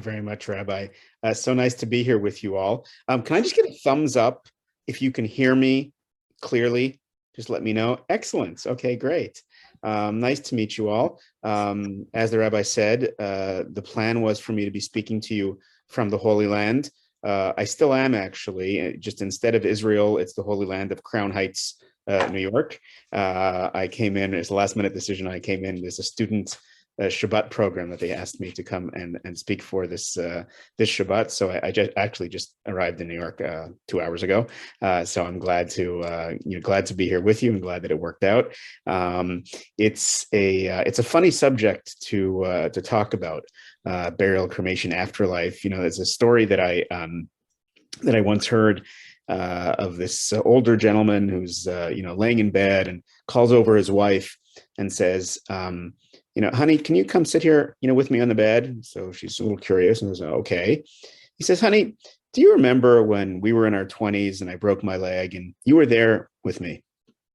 very much, Rabbi. So nice to be here with you all. Can I just get a thumbs up if you can hear me clearly? Just let me know. Excellent. Okay, great. Nice to meet you all. As the Rabbi said, the plan was for me to be speaking to you from the Holy Land. I still am, actually. Just instead of Israel, it's the Holy Land of Crown Heights, New York. I came in, it's a last minute decision. I came in as a student Shabbat program that they asked me to come and speak for this Shabbat. So I just arrived in New York 2 hours ago. So I'm glad to be here with you and glad that it worked out. It's a funny subject to talk about, burial, cremation, afterlife. There's a story that I once heard of this older gentleman who's laying in bed and calls over his wife and says, honey, can you come sit here, with me on the bed? So she's a little curious and says, okay. He says, honey, do you remember when we were in our 20s and I broke my leg and you were there with me?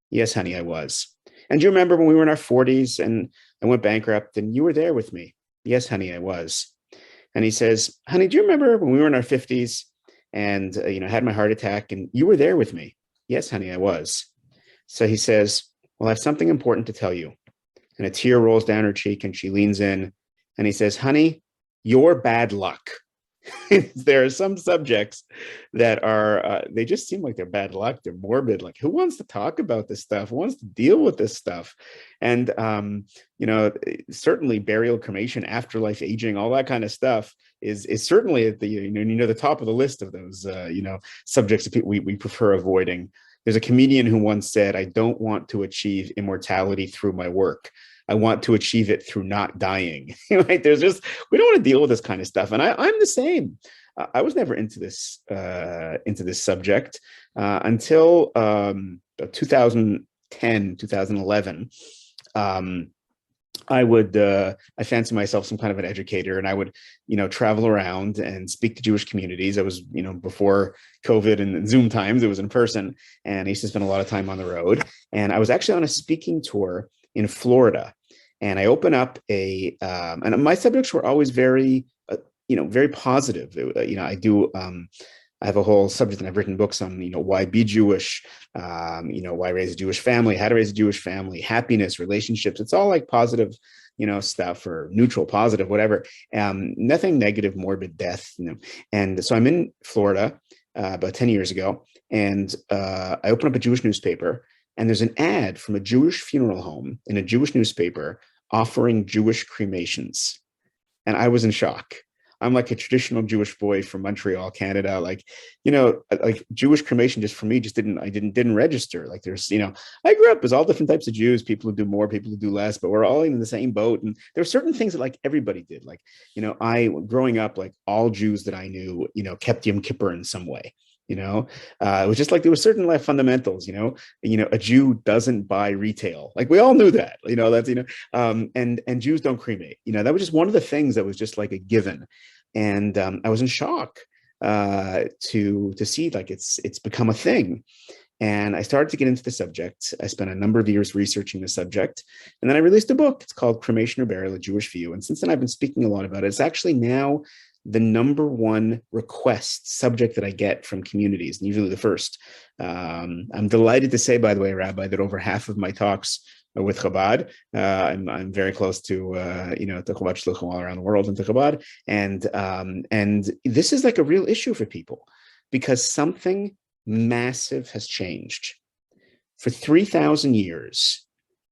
Yes, honey, I was. And do you remember when we were in our 40s and I went bankrupt and you were there with me? Yes, honey, I was. And he says, honey, do you remember when we were in our 50s and, had my heart attack and you were there with me? Yes, honey, I was. So he says, well, I have something important to tell you. And a tear rolls down her cheek and she leans in and he says, honey, you're bad luck. There are some subjects that are, they just seem like they're bad luck. They're morbid. Like, who wants to talk about this stuff? Who wants to deal with this stuff? And, certainly burial, cremation, afterlife, aging, all that kind of stuff is certainly at the, the top of the list of those, subjects that we prefer avoiding. There's a comedian who once said, I don't want to achieve immortality through my work. I want to achieve it through not dying. Right? We don't want to deal with this kind of stuff. And I'm the same. I was never into this subject until 2010, 2011. I fancy myself some kind of an educator, and I would, travel around and speak to Jewish communities. I was, before COVID and Zoom times, it was in person, and I used to spend a lot of time on the road. And I was actually on a speaking tour in Florida, and I open up and my subjects were always very, very positive. I have a whole subject, and I've written books on, why be Jewish, why raise a Jewish family, how to raise a Jewish family, happiness, relationships. It's all like positive, stuff, or neutral, positive, whatever. Nothing negative, morbid, death. And so I'm in Florida about 10 years ago, and I open up a Jewish newspaper, and there's an ad from a Jewish funeral home in a Jewish newspaper offering Jewish cremations. And I was in shock. I'm like a traditional Jewish boy from Montreal, Canada. Like Jewish cremation just for me didn't register. Like there's, I grew up as all different types of Jews, people who do more, people who do less, but we're all in the same boat. And there were certain things that like everybody did. Like, I growing up, like all Jews that I knew, kept Yom Kippur in some way. It was just like there were certain life fundamentals. A Jew doesn't buy retail. Like we all knew that. That's and Jews don't cremate. That was just one of the things that was just like a given. And I was in shock to see like it's become a thing. And I started to get into the subject. I spent a number of years researching the subject, and then I released a book. It's called Cremation or Burial: A Jewish View. And since then, I've been speaking a lot about it. It's actually now the number one request subject that I get from communities, and usually the first. I'm delighted to say, by the way, Rabbi, that over half of my talks are with Chabad. I'm very close to to Chabad Shluchim all around the world in Chabad, and this is like a real issue for people because something massive has changed. For 3,000 years,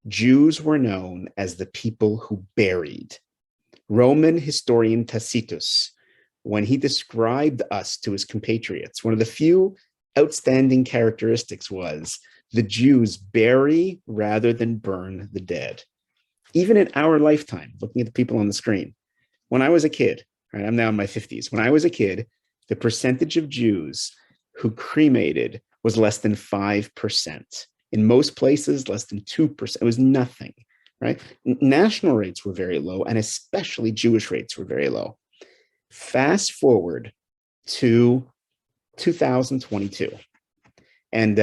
Jews were known as the people who buried. Roman historian Tacitus, when he described us to his compatriots, one of the few outstanding characteristics was the Jews bury rather than burn the dead. Even in our lifetime, looking at the people on the screen, when I was a kid, right, I'm now in my 50s, when I was a kid, the percentage of Jews who cremated was less than 5%. In most places, less than 2%. It was nothing, right? National rates were very low, and especially Jewish rates were very low. Fast forward to 2022. And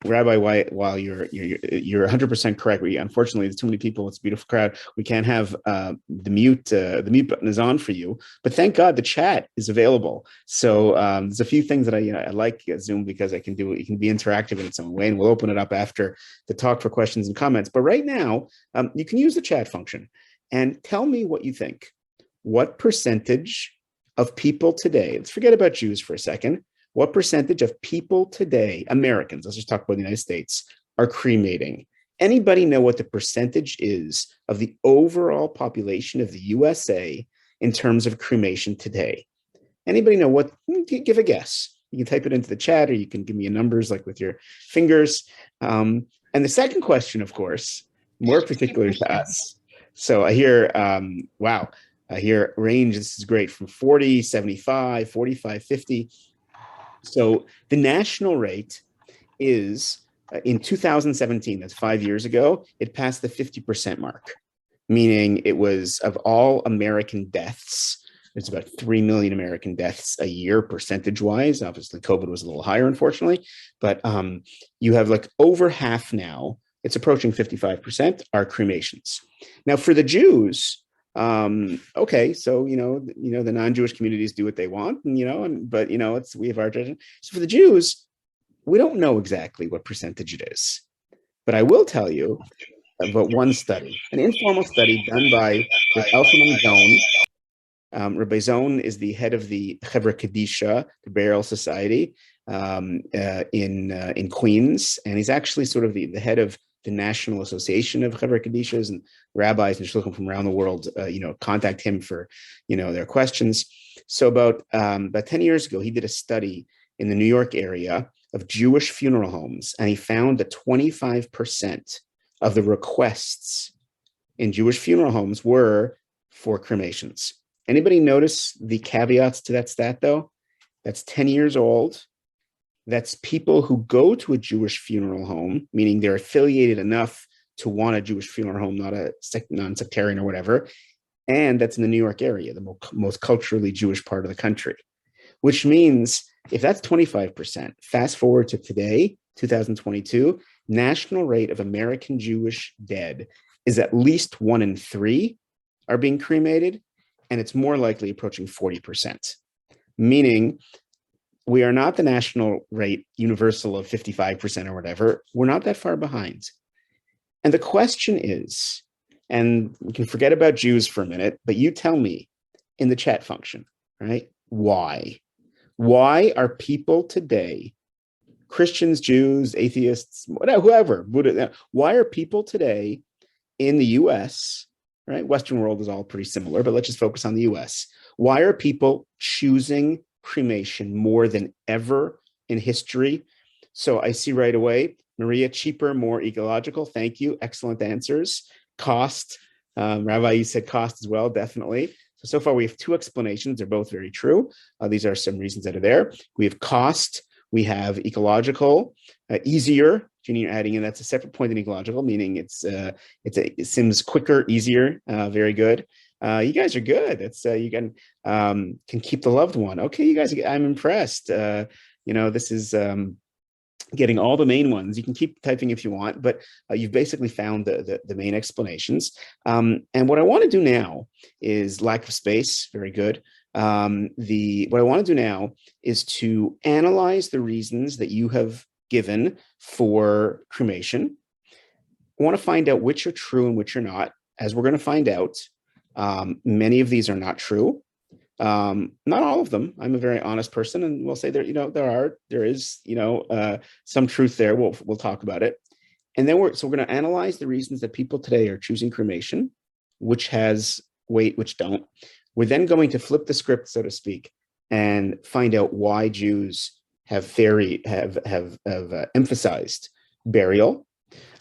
Rabbi, while you're 100% correct, unfortunately there's too many people. It's a beautiful crowd. We can't have the mute button is on for you, but thank God the chat is available. So there's a few things that I like Zoom because it can be interactive in its own way, and we'll open it up after the talk for questions and comments. But right now, you can use the chat function and tell me what you think. What percentage of people today? Let's forget about Jews for a second. What percentage of people today, Americans, let's just talk about the United States, are cremating? Anybody know what the percentage is of the overall population of the USA in terms of cremation today? Anybody know what? Give a guess. You can type it into the chat, or you can give me numbers like with your fingers. And the second question, of course, more particular to us. So I hear, wow, I hear range, this is great, from 40, 75, 45, 50. So the national rate is in 2017, that's 5 years ago, it passed the 50% mark, meaning it was of all American deaths, there's about 3 million American deaths a year percentage wise. Obviously, COVID was a little higher, unfortunately, but you have like over half now, it's approaching 55% are cremations. Now for the Jews, okay, so the non-Jewish communities do what they want, but we have our judgment. So for the Jews, we don't know exactly what percentage it is, but I will tell you about one study, an informal study done by Elchanan Zone. Rabbi Zone is the head of the Chevra Kadisha, the Burial Society, in Queens, and he's actually sort of the head of the National Association of Chevra Kadishas, and rabbis and shluchim from around the world, contact him for, their questions. So about 10 years ago, he did a study in the New York area of Jewish funeral homes, and he found that 25% of the requests in Jewish funeral homes were for cremations. Anybody notice the caveats to that stat, though? That's 10 years old. That's people who go to a Jewish funeral home, meaning they're affiliated enough to want a Jewish funeral home, not a non-sectarian or whatever. And that's in the New York area, the most culturally Jewish part of the country, which means if that's 25%, fast forward to today, 2022, national rate of American Jewish dead is at least 1 in 3 are being cremated, and it's more likely approaching 40%, meaning we are not the national rate universal of 55% or whatever. We're not that far behind. And the question is, and we can forget about Jews for a minute, but you tell me in the chat function, right? Why? Why are people today, Christians, Jews, atheists, whatever, whoever, Buddha, why are people today in the US, right? Western world is all pretty similar, but let's just focus on the US. Why are people choosing cremation more than ever in history? So I see right away, Maria, cheaper, more ecological. Thank you. Excellent answers. Cost. Rabbi, you said cost as well, definitely. So far we have 2 explanations. They're both very true. These are some reasons that are there. We have cost. We have ecological, easier. You're adding in, that's a separate point in ecological, meaning it seems quicker, easier, very good. You guys are good. It's you can keep the loved one. Okay, you guys, I'm impressed. This is getting all the main ones. You can keep typing if you want, but you've basically found the main explanations. And what I want to do now is lack of space. Very good. What I want to do now is to analyze the reasons that you have given for cremation. I want to find out which are true and which are not. As we're going to find out, many of these are not true. Not all of them. I'm a very honest person, and we'll say there is some truth there. We'll talk about it, and then we're going to analyze the reasons that people today are choosing cremation, which has weight, which don't. We're then going to flip the script, so to speak, and find out why Jews have emphasized burial,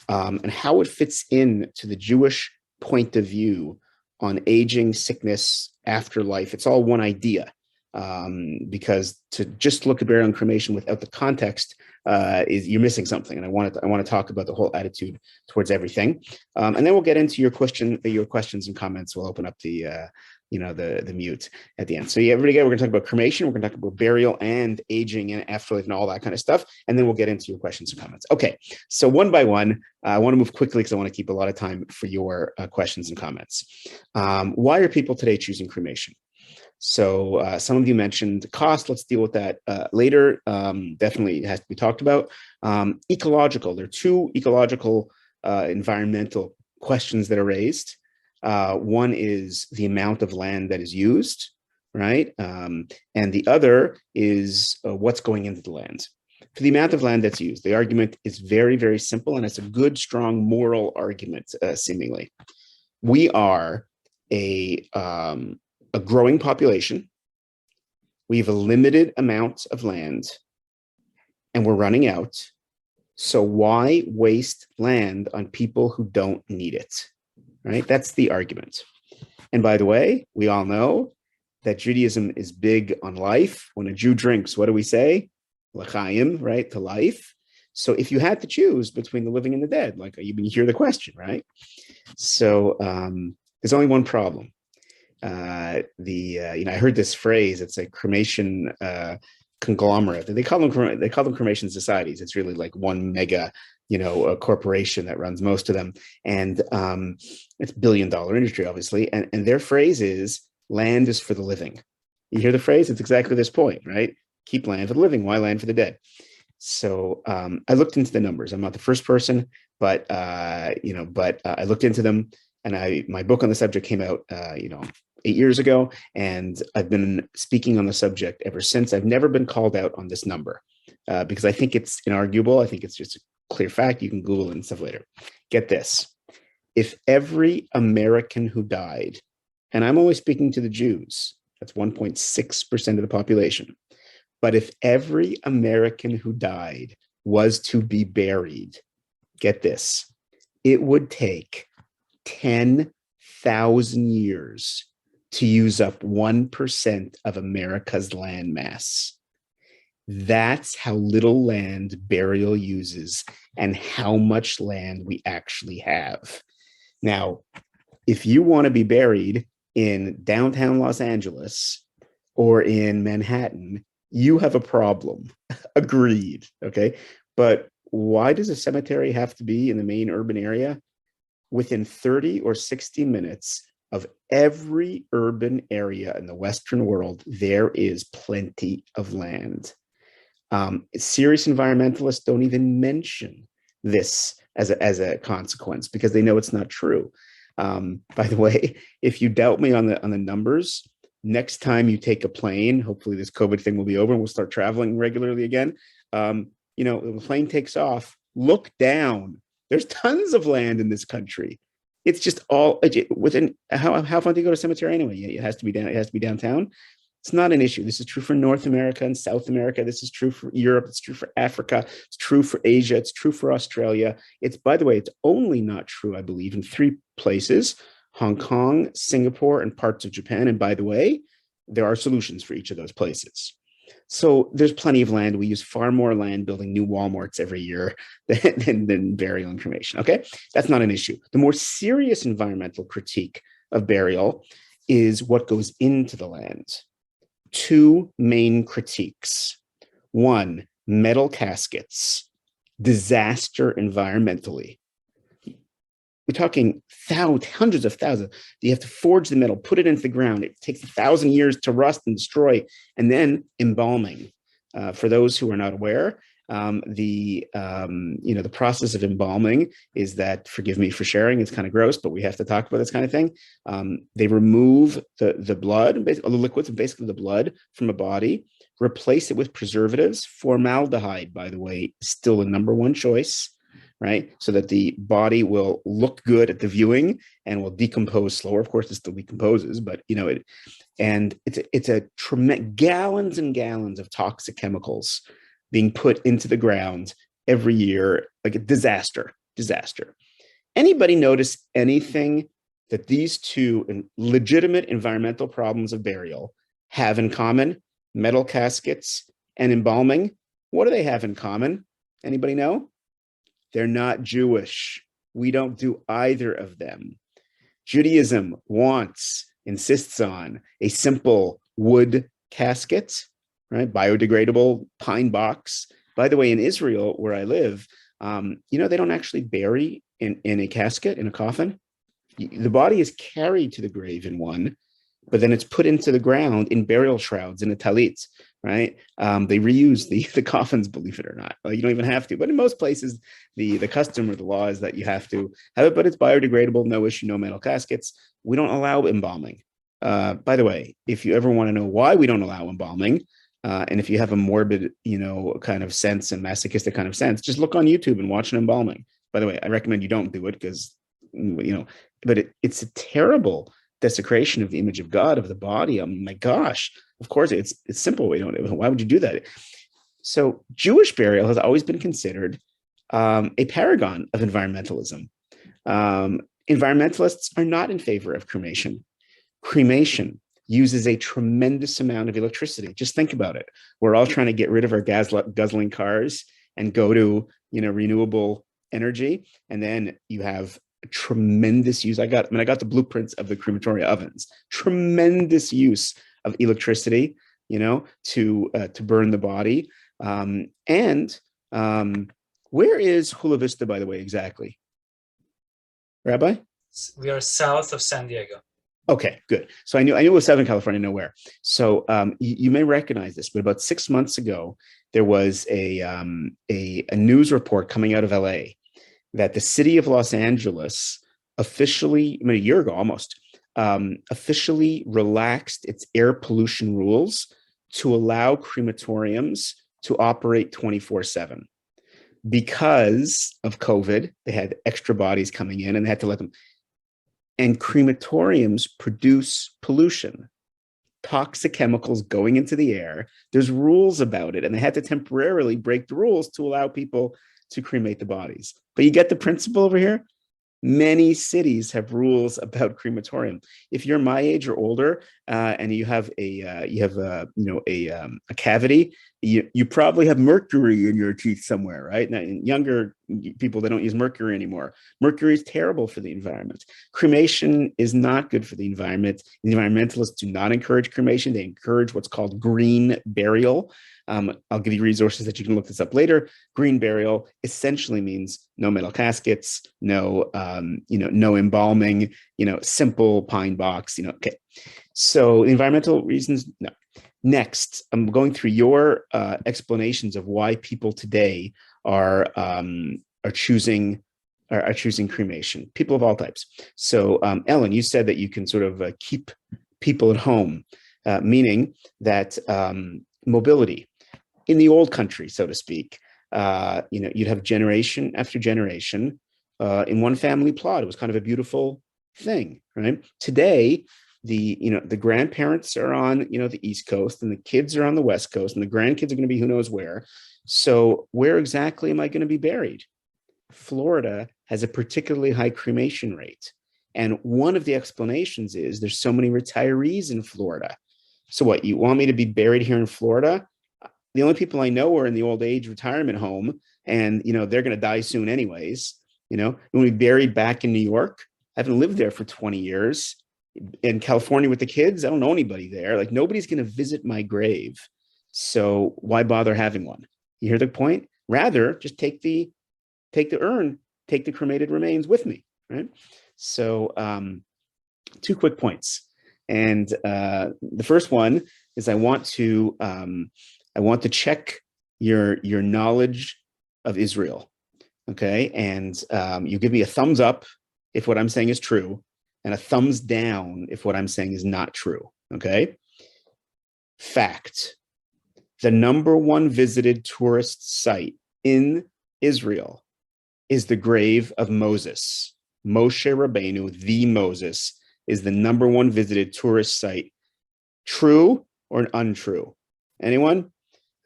and how it fits in to the Jewish point of view on aging, sickness, afterlife. It's all one idea, because to just look at burial and cremation without the context you're missing something. And I want to talk about the whole attitude towards everything, and then we'll get into your questions and comments. We'll open up the the mute at the end. So yeah, everybody, we're going to talk about cremation. We're going to talk about burial and aging and afterlife and all that kind of stuff. And then we'll get into your questions and comments. Okay. So one by one, I want to move quickly because I want to keep a lot of time for your questions and comments. Why are people today choosing cremation? So some of you mentioned cost. Let's deal with that later. Definitely has to be talked about. Ecological. There are two ecological environmental questions that are raised. One is the amount of land that is used, right? And the other is what's going into the land. For the amount of land that's used, the argument is very, very simple, and it's a good, strong moral argument, seemingly. We are a growing population. We have a limited amount of land, and we're running out. So why waste land on people who don't need it? Right? That's the argument. And by the way, we all know that Judaism is big on life. When a Jew drinks, what do we say? L'chaim, right? To life. So if you had to choose between the living and the dead, like you hear the question, right? So there's only one problem. I heard this phrase. It's a cremation conglomerate. They call them cremation societies. It's really like one mega, a corporation that runs most of them, and it's $1 billion industry, obviously. And their phrase is "land is for the living." You hear the phrase? It's exactly this point, right? Keep land for the living. Why land for the dead? So I looked into the numbers. I'm not the first person, but I looked into them, and my book on the subject came out, 8 years ago, and I've been speaking on the subject ever since. I've never been called out on this number because I think it's inarguable. I think it's just a clear fact. You can Google it and stuff later. Get this. If every American who died, and I'm only speaking to the Jews, that's 1.6% of the population, but if every American who died was to be buried, get this, it would take 10,000 years to use up 1% of America's land mass. That's how little land burial uses and how much land we actually have. Now, if you want to be buried in downtown Los Angeles or in Manhattan, you have a problem. Agreed. Okay. But why does a cemetery have to be in the main urban area? Within 30 or 60 minutes of every urban area in the Western world, there is plenty of land. Serious environmentalists don't even mention this as a consequence because they know it's not true. By the way, if you doubt me on the numbers, next time you take a plane, hopefully this COVID thing will be over and we'll start traveling regularly again. The plane takes off, look down. There's tons of land in this country. It's just all within. How far do you go to cemetery anyway? It has to be down. It has to be downtown. It's not an issue. This is true for North America and South America. This is true for Europe. It's true for Africa. It's true for Asia. It's true for Australia. By the way, it's only not true, I believe, in 3 places: Hong Kong, Singapore, and parts of Japan. And by the way, there are solutions for each of those places. So there's plenty of land. We use far more land building new Walmarts every year than burial and cremation. Okay, that's not an issue. The more serious environmental critique of burial is what goes into the land. 2 main critiques. 1, metal caskets, disaster environmentally. We're talking hundreds of thousands. You have to forge the metal, put it into the ground. It takes 1,000 years to rust and destroy, and then embalming. For those who are not aware, the process of embalming is that, forgive me for sharing, it's kind of gross, but we have to talk about this kind of thing. They remove the blood, the liquids, basically the blood from a body, replace it with preservatives. Formaldehyde, by the way, is still the number one choice, right? So that the body will look good at the viewing and will decompose slower. Of course, it still decomposes, but it's a tremendous gallons and gallons of toxic chemicals being put into the ground every year, like a disaster. Anybody notice anything that these 2 legitimate environmental problems of burial have in common? Metal caskets and embalming. What do they have in common? Anybody know? They're not Jewish. We don't do either of them. Judaism wants insists on a simple wood casket, right? Biodegradable pine box. By the way, in Israel, where I live, they don't actually bury in a casket, in a coffin. The body is carried to the grave in one, but then it's put into the ground in burial shrouds, in a talit, right? They reuse the coffins, believe it or not. You don't even have to. But in most places, the custom or the law is that you have to have it, but it's biodegradable, no issue, no metal caskets. We don't allow embalming. By the way, if you ever want to know why we don't allow embalming, and if you have a morbid, kind of sense and masochistic kind of sense, just look on YouTube and watch an embalming. By the way, I recommend you don't do it because, but it's a terrible desecration of the image of God, of the body. My gosh, of course, it's simple. Why would you do that? So Jewish burial has always been considered a paragon of environmentalism. Environmentalists are not in favor of cremation. Cremation uses a tremendous amount of electricity. Just think about it. We're all trying to get rid of our guzzling cars and go to, renewable energy. And then you have tremendous use. I got the blueprints of the crematoria ovens. Tremendous use of electricity, to burn the body. And where is Hula Vista, by the way, exactly? Rabbi? We are south of San Diego. Okay, good. So I knew it was Southern California, nowhere. So you may recognize this, but about 6 months ago, there was a news report coming out of LA that the city of Los Angeles officially, a year ago almost, officially relaxed its air pollution rules to allow crematoriums to operate 24/7. Because of COVID, they had extra bodies coming in and they had to let them. And crematoriums produce pollution, toxic chemicals going into the air. There's rules about it, and they had to temporarily break the rules to allow people to cremate the bodies. But you get the principle over here? Many cities have rules about crematorium. If you're my age or older, and you have a cavity, you probably have mercury in your teeth somewhere, right? Now, in younger people, they don't use mercury anymore. Mercury is terrible for the environment. Cremation is not good for the environment. The environmentalists do not encourage cremation. They encourage what's called green burial. I'll give you resources that you can look this up later. Green burial essentially means no metal caskets, no embalming, simple pine box, okay. So environmental reasons, no. Next, I'm going through your explanations of why people today are choosing cremation. People of all types. So, Ellen, you said that you can sort of keep people at home, meaning that mobility in the old country, so to speak. You'd have generation after generation in one family plot. It was kind of a beautiful thing, right? Today, the grandparents are on the East Coast and the kids are on the West Coast and the grandkids are going to be who knows where. So where exactly am I going to be buried? Florida has a particularly high cremation rate. And one of the explanations is there's so many retirees in Florida. So what, you want me to be buried here in Florida? The only people I know are in the old age retirement home, and they're going to die soon anyways. You want to be buried back in New York? I haven't lived there for 20 years. In California with the kids, I don't know anybody there. Like, nobody's going to visit my grave. So why bother having one? You hear the point? Rather, just take the urn, take the cremated remains with me, right? So 2 quick points. And the first one is I want to check your knowledge of Israel, okay? And you give me a thumbs up if what I'm saying is true, and a thumbs down if what I'm saying is not true, okay? Fact: the #1 visited tourist site in Israel is the grave of Moses. Moshe Rabbeinu, the Moses, is the #1 visited tourist site. True or untrue? Anyone?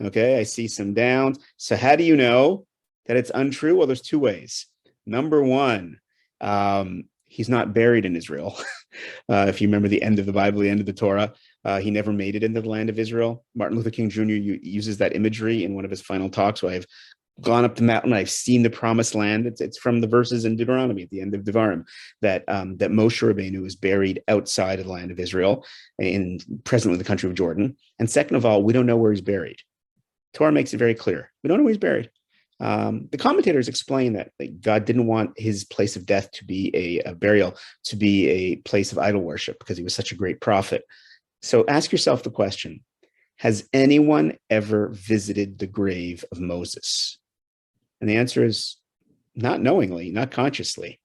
Okay, I see some downs. So how do you know that it's untrue? Well, there's 2 ways. #1, he's not buried in Israel. If you remember the end of the Bible, the end of the Torah, he never made it into the land of Israel. Martin Luther King Jr. uses that imagery in one of his final talks. So I have gone up the mountain. I've seen the promised land. It's from the verses in Deuteronomy at the end of Devarim that Moshe Rabbeinu is buried outside of the land of Israel, in presently the country of Jordan. And second of all, we don't know where he's buried. Torah makes it very clear. We don't know where he's buried. The commentators explain that God didn't want his place of death to be a burial, to be a place of idol worship, because he was such a great prophet. So ask yourself the question, has anyone ever visited the grave of Moses? And the answer is not knowingly, not consciously.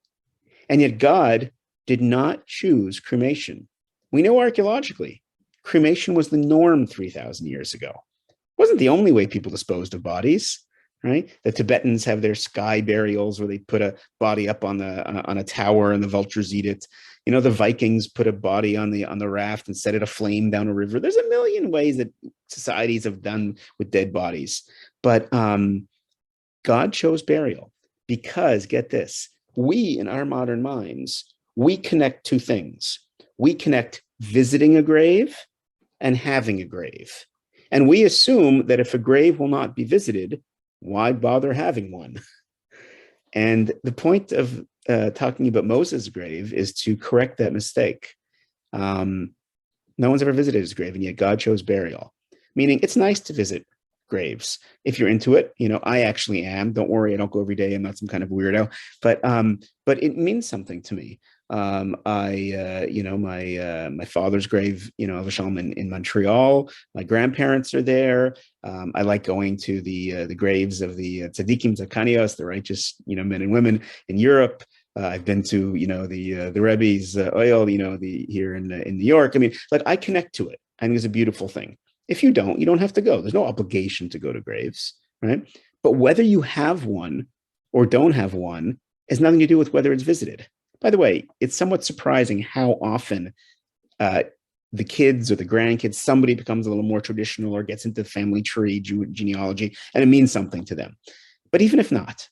And yet God did not choose cremation. We know archaeologically, cremation was the norm 3,000 years ago. It wasn't the only way people disposed of bodies. Right, the Tibetans have their sky burials where they put a body up on a tower and the vultures eat it. You know, the Vikings put a body on the raft and set it aflame down a river. There's a million ways that societies have done with dead bodies, but God chose burial because, get this, we in our modern minds, we connect two things. We connect visiting a grave and having a grave, and we assume that if a grave will not be visited, why bother having one? And the point of talking about Moses' grave is to correct that mistake. No one's ever visited his grave, and yet God chose burial. Meaning, it's nice to visit graves if you're into it. You know, I actually am. Don't worry, I don't go every day. I'm not some kind of weirdo, but it means something to me. My father's grave, in Montreal. My grandparents are there. I like going to the graves of the tzaddikim, tzadkanios, the righteous, men and women in Europe. I've been to, the Rebbe's oil, here in New York. I mean, like, I connect to it. I think it's a beautiful thing. If you don't, you don't have to go. There's no obligation to go to graves, right? But whether you have one or don't have one has nothing to do with whether it's visited. By the way, it's somewhat surprising how often the kids or the grandkids, somebody becomes a little more traditional or gets into the family tree genealogy, and it means something to them. But even if not,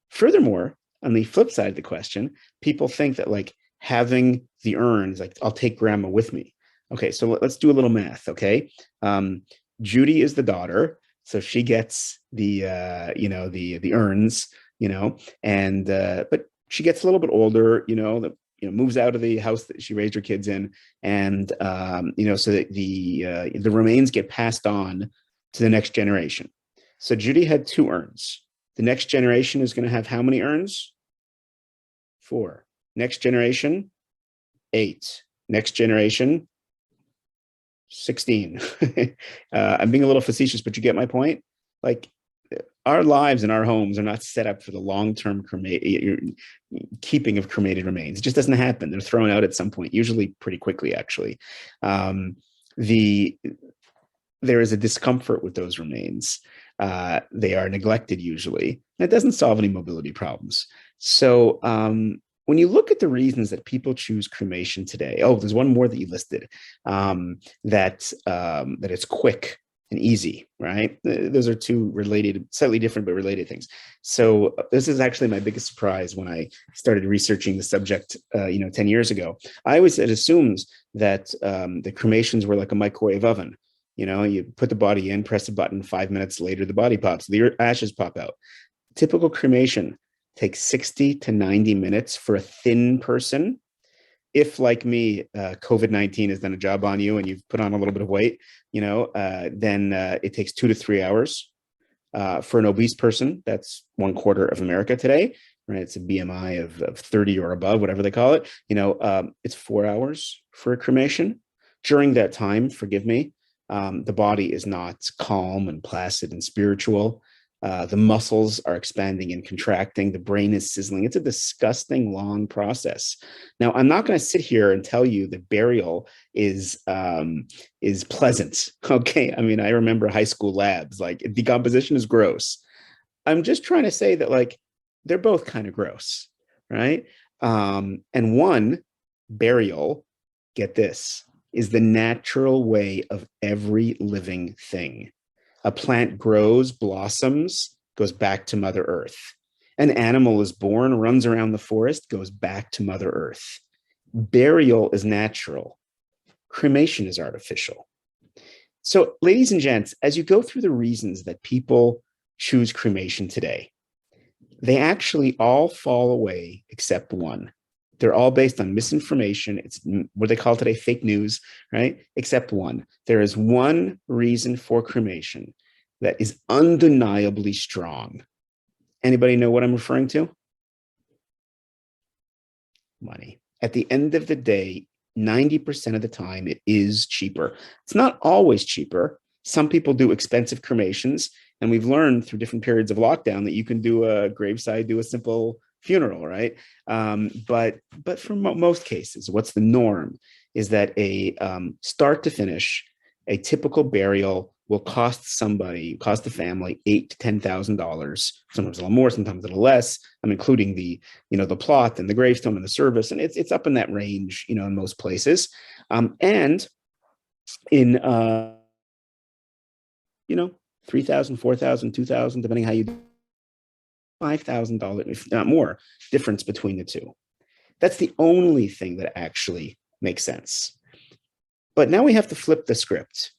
furthermore, on the flip side of the question, people think that, like, having the urns, like, I'll take grandma with me. Okay, so let's do a little math, okay? Judy is the daughter, so she gets the urns, and but she gets a little bit older, moves out of the house that she raised her kids in, and so that the remains get passed on to the next generation. So Judy had 2 urns. The next generation is going to have how many urns? 4. Next generation, 8. Next generation, 16. I'm being a little facetious, but you get my point. Like, our lives and our homes are not set up for the long-term keeping of cremated remains. It just doesn't happen. They're thrown out at some point, usually pretty quickly, actually. There is a discomfort with those remains. They are neglected usually. And it doesn't solve any mobility problems. So when you look at the reasons that people choose cremation today, there's one more that you listed, that it's quick and easy, right? Those are 2 related, slightly different but related things. So this is actually my biggest surprise when I started researching the subject, 10 years ago. I always had assumed that the cremations were like a microwave oven. You put the body in, press a button, 5 minutes later, the body pops, the ashes pop out. Typical cremation takes 60 to 90 minutes for a thin person. If, like me, COVID-19 has done a job on you and you've put on a little bit of weight, then it takes 2 to 3 hours. For an obese person, that's 1/4 of America today, right? It's a BMI of 30 or above, whatever they call it. It's 4 hours for a cremation. During that time, forgive me, the body is not calm and placid and spiritual. The muscles are expanding and contracting. The brain is sizzling. It's a disgusting, long process. Now, I'm not going to sit here and tell you that burial is pleasant. Okay, I mean, I remember high school labs. Like, decomposition is gross. I'm just trying to say that, like, they're both kind of gross, right? And one, burial, get this, is the natural way of every living thing. A plant grows, blossoms, goes back to Mother Earth. An animal is born, runs around the forest, goes back to Mother Earth. Burial is natural. Cremation is artificial. So, ladies and gents, as you go through the reasons that people choose cremation today. They actually all fall away except one. They're all based on misinformation. It's what they call today fake news, right? Except one. There is one reason for cremation that is undeniably strong. Anybody know what I'm referring to? Money. At the end of the day, 90% of the time, it is cheaper. It's not always cheaper. Some people do expensive cremations, and we've learned through different periods of lockdown that you can do a graveside, do a simple funeral, right? But for most cases, what's the norm is that a start to finish, a typical burial will cost the family $8,000 to $10,000. Sometimes a little more, sometimes a little less. I'm including the plot and the gravestone and the service, and it's up in that range, in most places. And in $3,000, $4,000, $2,000, depending how you do, $5,000, if not more, difference between the two. That's the only thing that actually makes sense. But now we have to flip the script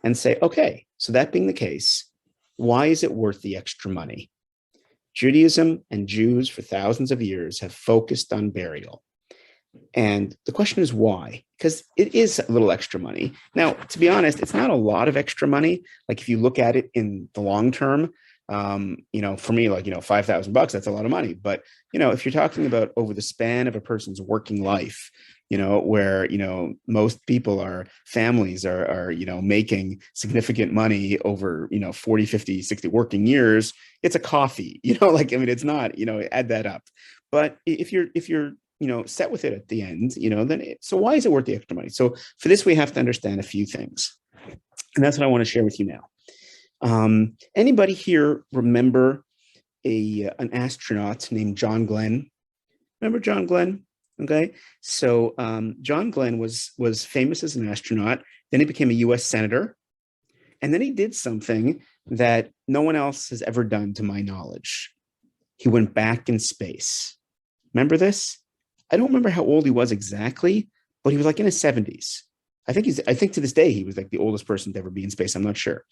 and say, okay, so that being the case, why is it worth the extra money? Judaism and Jews for thousands of years have focused on burial. And the question is why? Because it is a little extra money. Now, to be honest, it's not a lot of extra money. Like if you look at it in the long term, for me, like, $5,000, that's a lot of money. But, if you're talking about over the span of a person's working life, where, most people families are making significant money over, 40, 50, 60 working years, it's a coffee, it's not, add that up. But if you're set with it at the end, so why is it worth the extra money? So for this, we have to understand a few things. And that's what I want to share with you now. Anybody here remember an astronaut named John Glenn? Remember John Glenn? Okay. So John Glenn was famous as an astronaut. Then he became a US senator. And then he did something that no one else has ever done to my knowledge. He went back in space. Remember this? I don't remember how old he was exactly, but he was like in his 70s. I think to this day, he was like the oldest person to ever be in space. I'm not sure.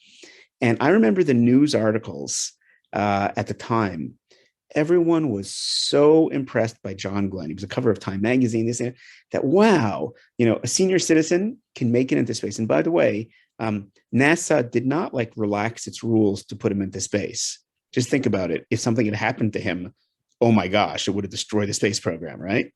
And I remember the news articles at the time. Everyone was so impressed by John Glenn. He was a cover of Time magazine, that wow, a senior citizen can make it into space. And by the way, NASA did not relax its rules to put him into space. Just think about it. If something had happened to him, oh my gosh, it would have destroyed the space program, right?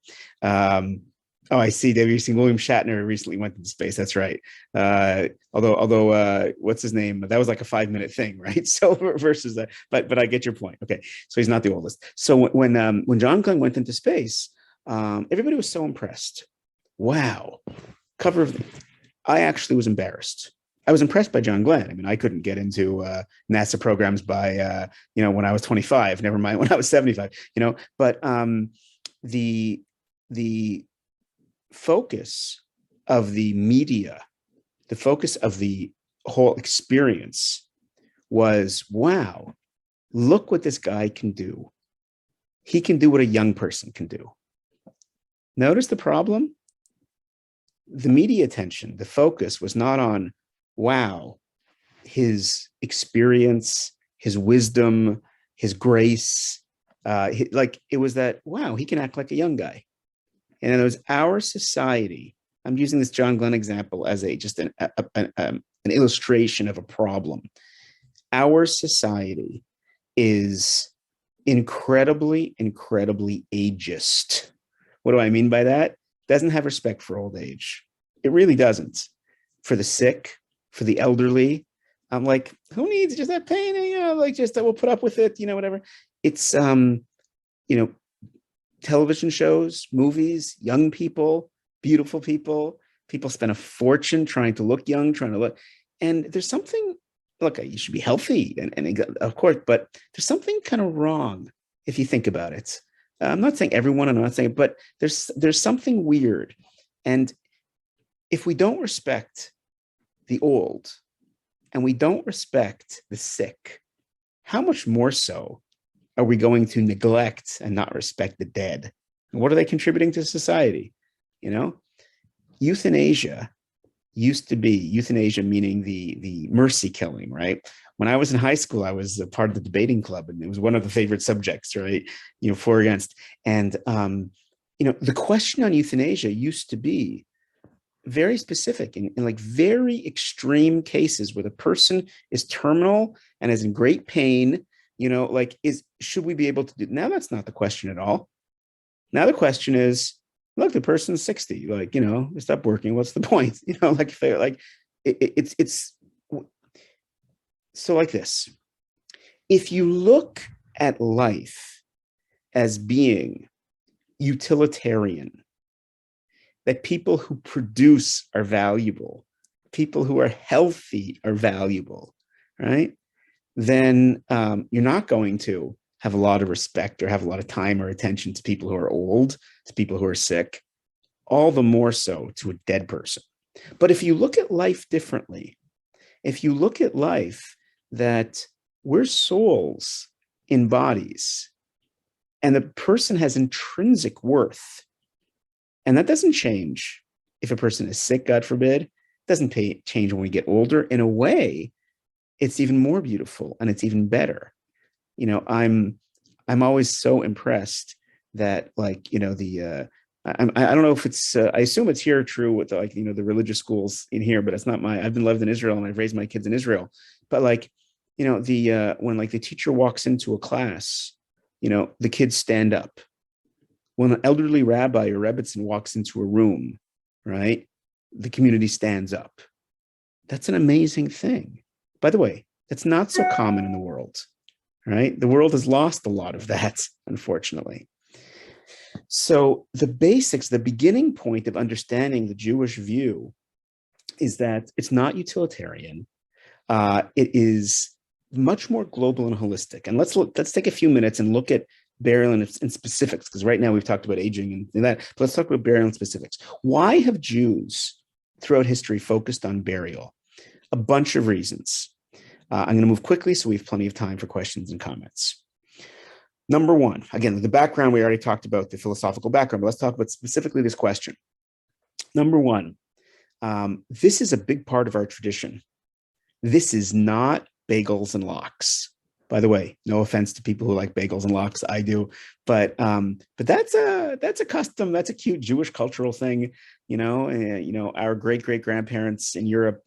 I see. You've seen William Shatner recently went into space. That's right. Although what's his name? That was like a 5-minute thing, right? So versus that, but I get your point. Okay, so he's not the oldest. So when John Glenn went into space, everybody was so impressed. Wow, cover of. I actually was embarrassed. I was impressed by John Glenn. I couldn't get into NASA programs by when I was 25. Never mind when I was 75. But the focus of the media, the focus of the whole experience was, wow, look what this guy can do. He can do what a young person can do. Notice the problem? The media attention, the focus was not on, wow, his experience, his wisdom, his grace. It was that, wow, he can act like a young guy. And it was our society. I'm using this John Glenn example as just an illustration of a problem. Our society is incredibly, incredibly ageist. What do I mean by that? Doesn't have respect for old age. It really doesn't. For the sick, for the elderly. I'm like, who needs just that pain? Just that we'll put up with it, whatever. It's, television shows, movies, young people, beautiful people. People spend a fortune trying to look young, and there's something, look, you should be healthy, and of course, but there's something kind of wrong if you think about it. I'm not saying everyone, I'm not saying, but there's something weird. And if we don't respect the old and we don't respect the sick, how much more so are we going to neglect and not respect the dead? And what are they contributing to society? Euthanasia used to be euthanasia, meaning the mercy killing, right? When I was in high school, I was a part of the debating club, and it was one of the favorite subjects, right? For or against. And the question on euthanasia used to be very specific in like very extreme cases where the person is terminal and is in great pain, should we be able to do? Now that's not the question at all. Now the question is, look, the person's 60, they stop working. What's the point? It's so like this. If you look at life as being utilitarian, that people who produce are valuable, people who are healthy are valuable, right? Then you're not going to have a lot of respect or have a lot of time or attention to people who are old, to people who are sick, all the more so to a dead person. But if you look at life differently, if you look at life that we're souls in bodies and the person has intrinsic worth, and that doesn't change if a person is sick, God forbid, it doesn't change when we get older. In a way, it's even more beautiful and it's even better. I'm always so impressed that I don't know if it's I assume it's here true with the religious schools in here, but it's not I've been lived in Israel and I've raised my kids in Israel. But when the teacher walks into a class, the kids stand up. When an elderly rabbi or rebbitzin walks into a room, right, the community stands up. That's an amazing thing. By the way, that's not so common in the world, right? The world has lost a lot of that, unfortunately. So the basics, the beginning point of understanding the Jewish view is that it's not utilitarian. It is much more global and holistic. And let's take a few minutes and look at burial in specifics, because right now we've talked about aging and that, but let's talk about burial in specifics. Why have Jews throughout history focused on burial? A bunch of reasons. I'm going to move quickly so we have plenty of time for questions and comments. Number one, again, the background, we already talked about the philosophical background, but let's talk about specifically this question. Number one, this is a big part of our tradition. This is not bagels and lox. By the way, no offense to people who like bagels and lox, I do, but that's a custom. That's a cute Jewish cultural thing. Our great grandparents in Europe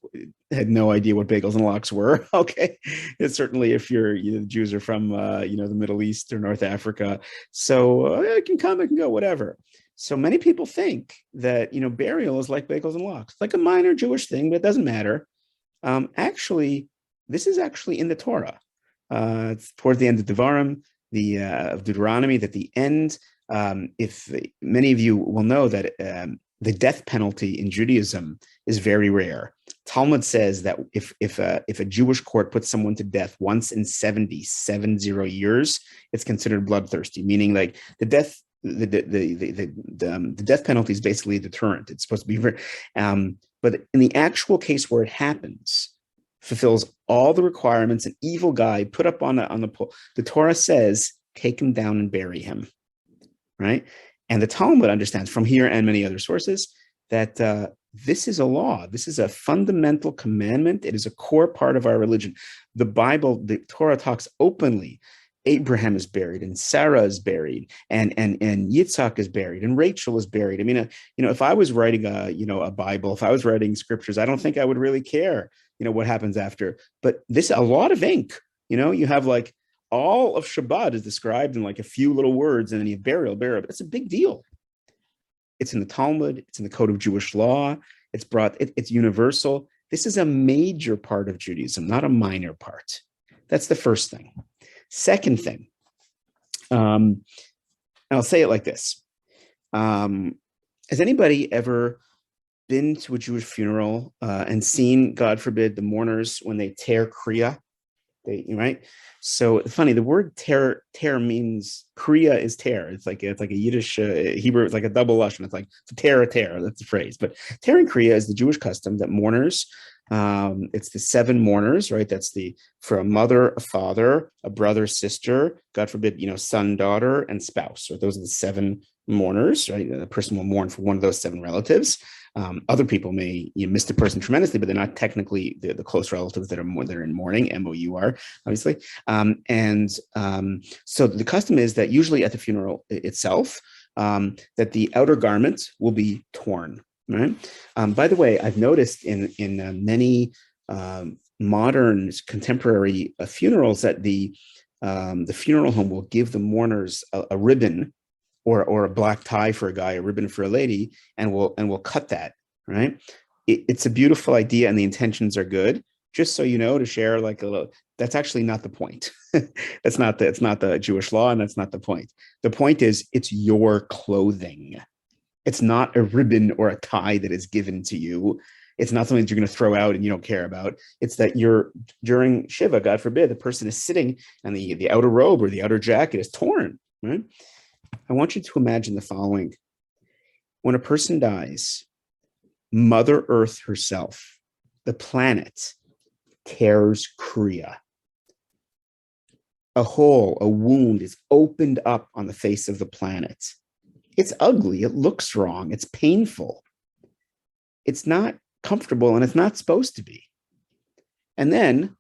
had no idea what bagels and lox were. Okay, it's certainly if the Jews are from the Middle East or North Africa, so it can come, it can go, whatever. So many people think that burial is like bagels and lox, like a minor Jewish thing, but it doesn't matter. Actually, this is actually in the Torah. It's towards the end of Devarim, of Deuteronomy, that the end, if many of you will know that the death penalty in Judaism is very rare. Talmud says that if a Jewish court puts someone to death once in 70 years, it's considered bloodthirsty, meaning like the death penalty is basically a deterrent. It's supposed to be, but in the actual case where it happens, fulfills all the requirements, an evil guy put up on the pole. The Torah says, take him down and bury him, right? And the Talmud understands from here and many other sources that this is a law. This is a fundamental commandment. It is a core part of our religion. The Bible, the Torah talks openly. Abraham is buried, and Sarah is buried, and Yitzhak is buried, and Rachel is buried. I mean, if I was writing a Bible, if I was writing scriptures, I don't think I would really care, what happens after. But a lot of ink. You have like all of Shabbat is described in like a few little words, and then you have burial. It's a big deal. It's in the Talmud. It's in the Code of Jewish Law. It's universal. This is a major part of Judaism, not a minor part. That's the first thing. Second thing, and I'll say it like this. Has anybody ever been to a Jewish funeral and seen, God forbid, the mourners when they tear kriya? Right? So funny, the word tear means kriya is tear. It's like a Yiddish Hebrew. It's like a double lashon. It's like to tear a tear. That's the phrase. But tearing kriya is the Jewish custom that mourners. It's the 7 mourners, right? That's for a mother, a father, a brother, sister, God forbid, son, daughter, and spouse. Or those are the 7 mourners, right? A person will mourn for one of those 7 relatives. Other people may miss the person tremendously, but they're not technically the close relatives that are in mourning, M-O-U-R, obviously. So the custom is that usually at the funeral itself, that the outer garment will be torn, right? By the way, I've noticed in many modern contemporary funerals that the funeral home will give the mourners a ribbon or a black tie for a guy, a ribbon for a lady, and we'll cut that, right? It's a beautiful idea and the intentions are good. Just so you know, to share like a little, that's actually not the point. It's not the Jewish law, and that's not the point. The point is it's your clothing. It's not a ribbon or a tie that is given to you. It's not something that you're going to throw out and you don't care about. It's that during Shiva, God forbid, the person is sitting and the outer robe or the outer jacket is torn, right? I want you to imagine the following. When a person dies, Mother Earth herself, the planet, tears Kriya. A hole, a wound is opened up on the face of the planet. It's ugly. It looks wrong. It's painful. It's not comfortable, and it's not supposed to be. And then,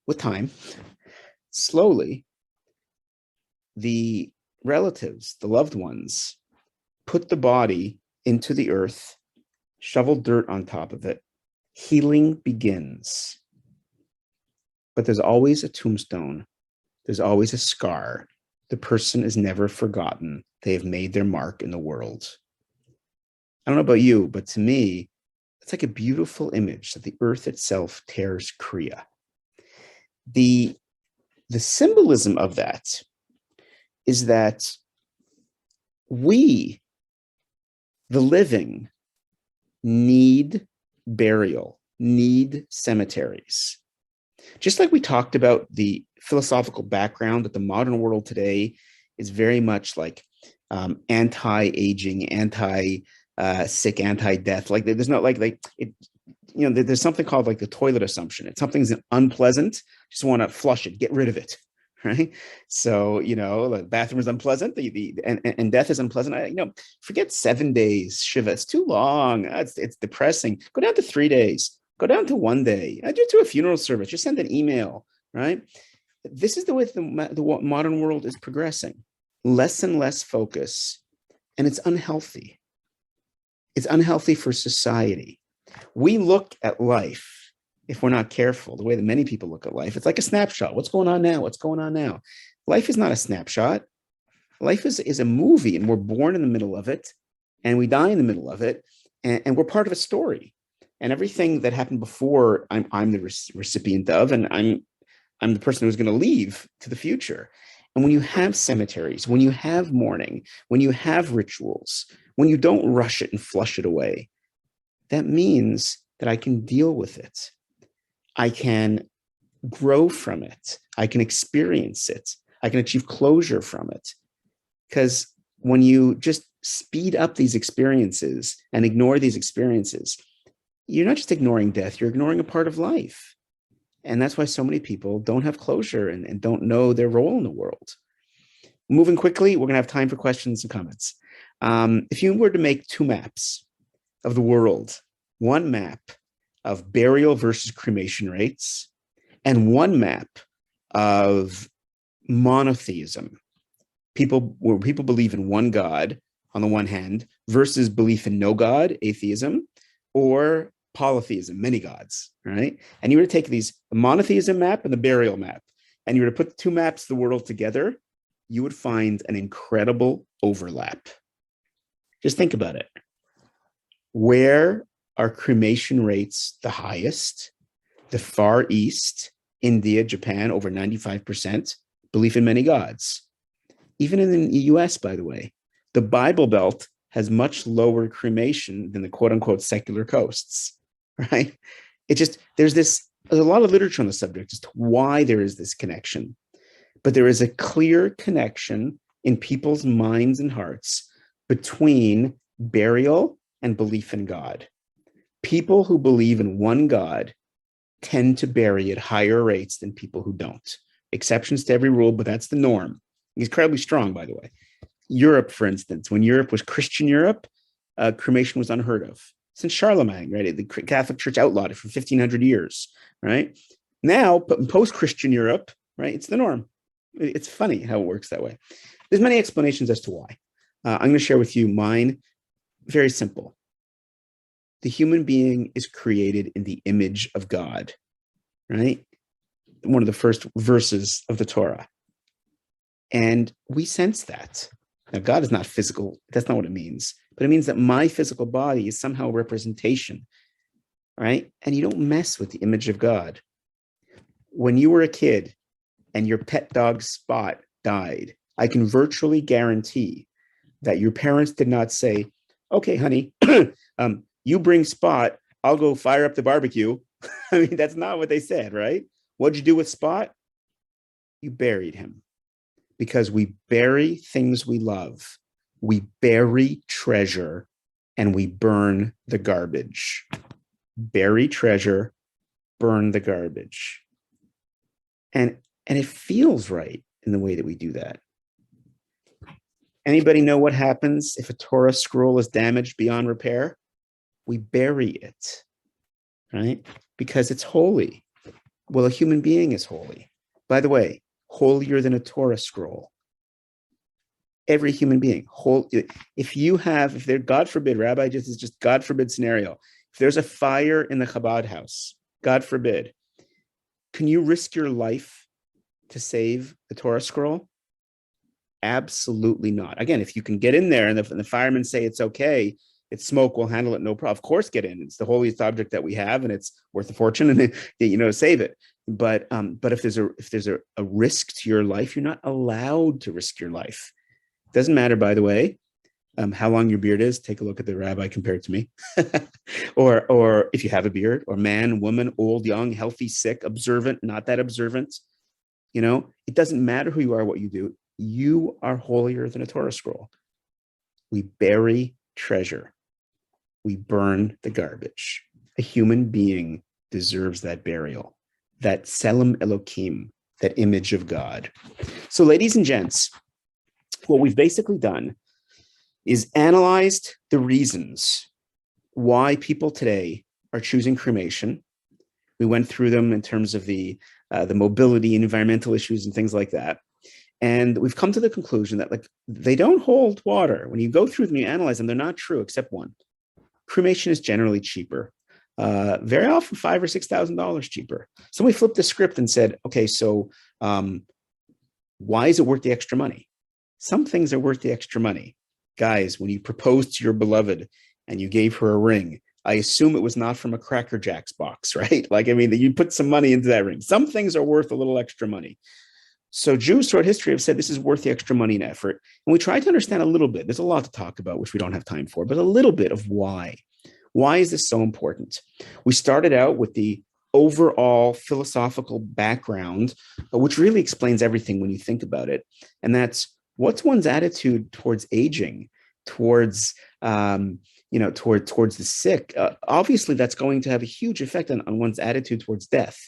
with time, slowly, the relatives, the loved ones, put the body into the earth, shovel dirt on top of it. Healing begins. But there's always a tombstone. There's always a scar. The person is never forgotten. They have made their mark in the world. I don't know about you, but to me, it's like a beautiful image that the earth itself tears Kriya. The symbolism of that is that we, the living, need burial, need cemeteries. Just like we talked about the philosophical background that the modern world today is very much like anti-aging, anti-sick, anti-death. Like there's not like it, there's something called like the toilet assumption. If something's unpleasant, just want to flush it, get rid of it, right? So the bathroom is unpleasant, and death is unpleasant. Forget 7 days Shiva. It's too long. It's depressing. Go down to 3 days. Go down to 1 day. I do a funeral service. Just send an email, right? This is the way the modern world is progressing. Less and less focus, and it's unhealthy. It's unhealthy for society. We look at life, if we're not careful, the way that many people look at life, it's like a snapshot. What's going on now? What's going on now? Life is not a snapshot. Life is a movie, and we're born in the middle of it, and we die in the middle of it, and we're part of a story. And everything that happened before, I'm the recipient of, and I'm the person who's going to leave to the future. And when you have cemeteries, when you have mourning, when you have rituals, when you don't rush it and flush it away, that means that I can deal with it. I can grow from it. I can experience it. I can achieve closure from it. Because when you just speed up these experiences and ignore these experiences, you're not just ignoring death, you're ignoring a part of life. And that's why so many people don't have closure and don't know their role in the world. Moving quickly, we're going to have time for questions and comments. If you were to make 2 maps of the world, one map of burial versus cremation rates, and one map of monotheism, where people believe in one God on the one hand, versus belief in no God, atheism, or polytheism, many gods, right? And you were to take the monotheism map and the burial map, and you were to put the 2 maps of the world together, you would find an incredible overlap. Just think about it. Where are cremation rates the highest? The Far East, India, Japan, over 95%, belief in many gods. Even in the US, by the way, the Bible Belt has much lower cremation than the quote unquote secular coasts, right? There's a lot of literature on the subject as to why there is this connection, but there is a clear connection in people's minds and hearts between burial and belief in God. People who believe in one God tend to bury at higher rates than people who don't. Exceptions to every rule, but that's the norm. Incredibly strong, by the way. Europe, for instance, when Europe was Christian Europe, cremation was unheard of. Since Charlemagne, right? The Catholic Church outlawed it for 1,500 years, right? Now, post-Christian Europe, right? It's the norm. It's funny how it works that way. There's many explanations as to why. I'm going to share with you mine. Very simple. The human being is created in the image of God, right? One of the first verses of the Torah. And we sense that. Now, God is not physical. That's not what it means. But it means that my physical body is somehow a representation, right? And you don't mess with the image of God. When you were a kid and your pet dog Spot died, I can virtually guarantee that your parents did not say, okay, honey, you bring Spot, I'll go fire up the barbecue. I mean, that's not what they said, right? What'd you do with Spot? You buried him. Because we bury things we love. We bury treasure and we burn the garbage. Bury treasure, burn the garbage. And it feels right in the way that we do that. Anybody know what happens if a Torah scroll is damaged beyond repair? We bury it, right? Because it's holy. Well, a human being is holy. By the way, holier than a Torah scroll. Every human being. If there, God forbid, Rabbi, just God forbid scenario. If there's a fire in the Chabad house, God forbid, can you risk your life to save the Torah scroll? Absolutely not. Again, if you can get in there and the firemen say it's okay, it's smoke, we'll handle it, no problem. Of course, get in. It's the holiest object that we have, and it's worth a fortune, and save it. But if there's a risk to your life, you're not allowed to risk your life. Doesn't matter, by the way, how long your beard is. Take a look at the rabbi compared to me, or if you have a beard, or man, woman, old, young, healthy, sick, observant, not that observant. It doesn't matter who you are, what you do. You are holier than a Torah scroll. We bury treasure. We burn the garbage. A human being deserves that burial, that Tselem Elokim, that image of God. So, ladies and gents, what we've basically done is analyzed the reasons why people today are choosing cremation. We went through them in terms of the mobility and environmental issues and things like that. And we've come to the conclusion that they don't hold water. When you go through them, you analyze them, they're not true except one. Cremation is generally cheaper. Very often $5,000 or $6,000 cheaper. So we flipped the script and said, okay, so why is it worth the extra money? Some things are worth the extra money. Guys, when you proposed to your beloved and you gave her a ring, I assume it was not from a Cracker Jacks box, right? You put some money into that ring. Some things are worth a little extra money. So Jews throughout history have said this is worth the extra money and effort. And we try to understand a little bit. There's a lot to talk about, which we don't have time for, but a little bit of why. Why is this so important? We started out with the overall philosophical background, which really explains everything when you think about it. And that's what's one's attitude towards aging, towards towards the sick. Obviously, that's going to have a huge effect on one's attitude towards death.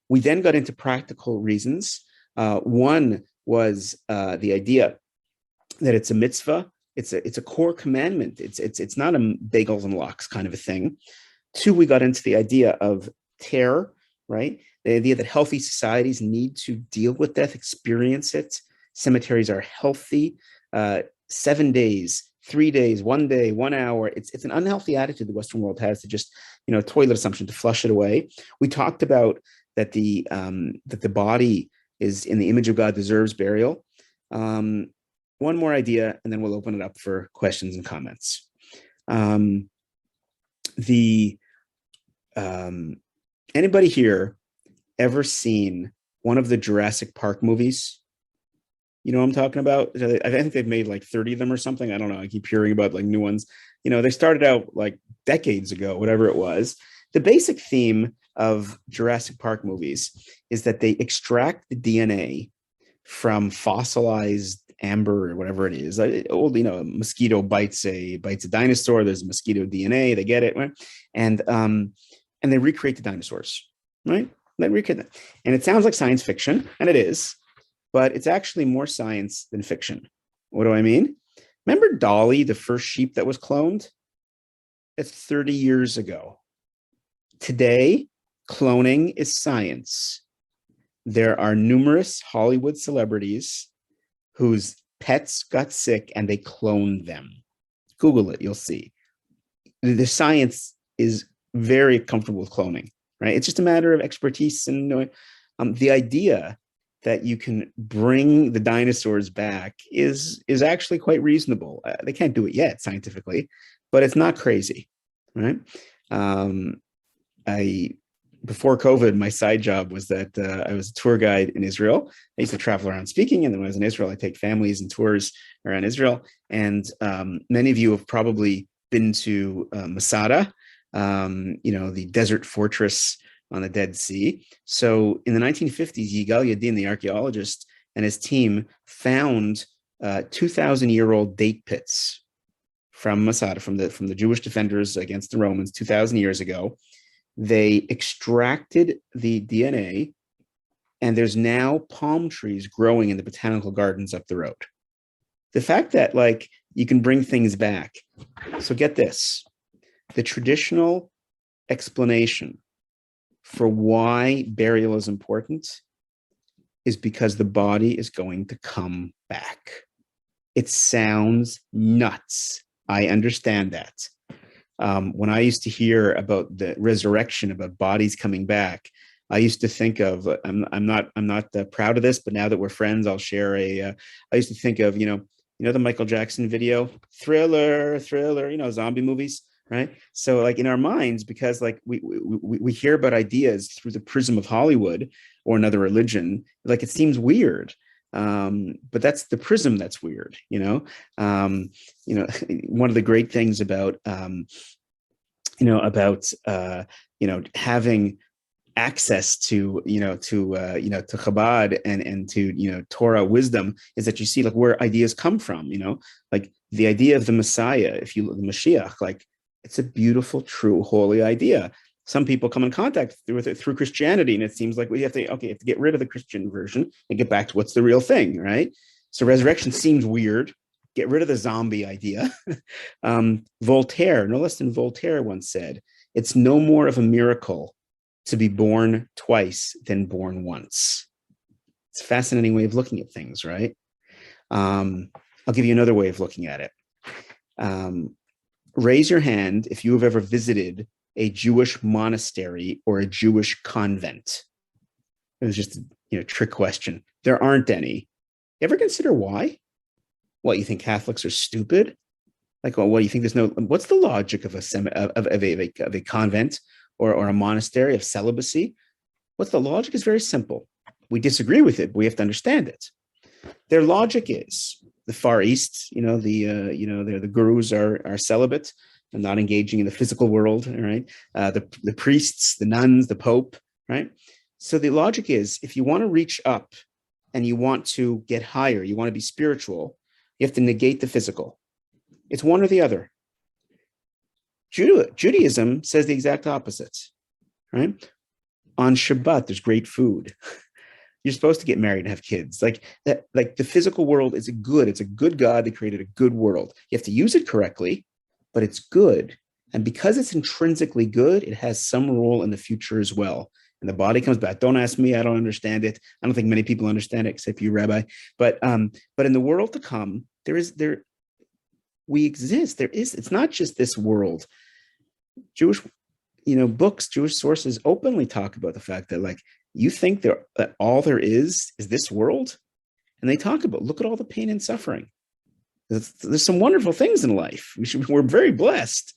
We then got into practical reasons. One was the idea that it's a mitzvah. It's a core commandment. It's not a bagels and lox kind of a thing. Two, we got into the idea of terror, right? The idea that healthy societies need to deal with death, experience it. Cemeteries are healthy. 7 days, 3 days, 1 day, 1 hour. It's an unhealthy attitude the Western world has to just, toilet assumption, to flush it away. We talked about that the body is in the image of God, deserves burial. One more idea, and then we'll open it up for questions and comments. Anybody here ever seen one of the Jurassic Park movies? You know what I'm talking about? I think they've made like 30 of them or something. I don't know. I keep hearing about new ones. They started out decades ago, whatever it was. The basic theme of Jurassic Park movies is that they extract the DNA from fossilized amber or whatever it is. A mosquito bites a dinosaur. There's mosquito DNA. They get it, right? And they recreate the dinosaurs, right? They recreate that. And it sounds like science fiction, and it is, but it's actually more science than fiction. What do I mean? Remember Dolly, the first sheep that was cloned? It's 30 years ago. Today, cloning is science. There are numerous Hollywood celebrities whose pets got sick and they cloned them. Google it, you'll see. The science is very comfortable with cloning, right? It's just a matter of expertise and knowing. The idea that you can bring the dinosaurs back is actually quite reasonable. They can't do it yet scientifically, but it's not crazy, right? Before COVID, my side job was that I was a tour guide in Israel. I used to travel around speaking, and then when I was in Israel, I take families and tours around Israel. And many of you have probably been to Masada, the desert fortress on the Dead Sea. So in the 1950s, Yigal Yadin, the archaeologist, and his team found 2,000-year-old date pits from Masada, from the Jewish defenders against the Romans 2,000 years ago. They extracted the DNA, and there's now palm trees growing in the botanical gardens up the road. The fact that you can bring things back. So get this, the traditional explanation for why burial is important is because the body is going to come back. It sounds nuts. I understand that. When I used to hear about the resurrection, about bodies coming back, I used to think of, I'm not proud of this, but now that we're friends, I'll share I used to think of, the Michael Jackson video, Thriller, zombie movies, right? So in our minds, because we hear about ideas through the prism of Hollywood or another religion, it seems weird. But that's the prism that's weird, one of the great things about having access to Chabad and to Torah wisdom is that you see where ideas come from, the idea of the Messiah, the Mashiach, it's a beautiful, true, holy idea. Some people come in contact with it through Christianity, and it seems like we have to get rid of the Christian version and get back to what's the real thing, right? So resurrection seems weird. Get rid of the zombie idea. Voltaire, no less than Voltaire once said, it's no more of a miracle to be born twice than born once. It's a fascinating way of looking at things, right? I'll give you another way of looking at it. Raise your hand if you have ever visited a Jewish monastery or a Jewish convent. It was just a trick question. There aren't any. You ever consider why? What, you think Catholics are stupid? You think there's no? What's the logic of a convent or a monastery of celibacy? What's the logic? Is very simple. We disagree with it, but we have to understand it. Their logic is the Far East. The gurus are celibate and not engaging in the physical world. Right? The priests, the nuns, the Pope. Right? So the logic is, if you want to reach up and you want to get higher, you want to be spiritual, you have to negate the physical. It's one or the other. Judaism says the exact opposite, right? On Shabbat, there's great food. You're supposed to get married and have kids. The physical world is it's a good God that created a good world. You have to use it correctly, but it's good. And because it's intrinsically good, it has some role in the future as well. And the body comes back. Don't ask me. I don't understand it. I don't think many people understand it, except you, Rabbi. But in the world to come, we exist. It's not just this world. Jewish, books, Jewish sources openly talk about the fact that you think that all there is this world, and they talk about, look at all the pain and suffering. There's some wonderful things in life. We're very blessed,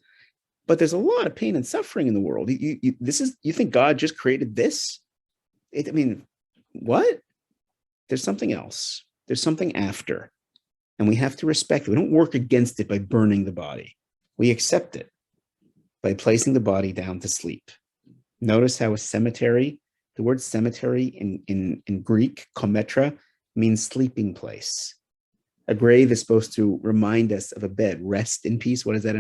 but there's a lot of pain and suffering in the world. You think God just created this? What? There's something else. There's something after. And we have to respect it. We don't work against it by burning the body. We accept it by placing the body down to sleep. Notice how a cemetery, the word cemetery in Greek, kometra, means sleeping place. A grave is supposed to remind us of a bed. Rest in peace. What is that?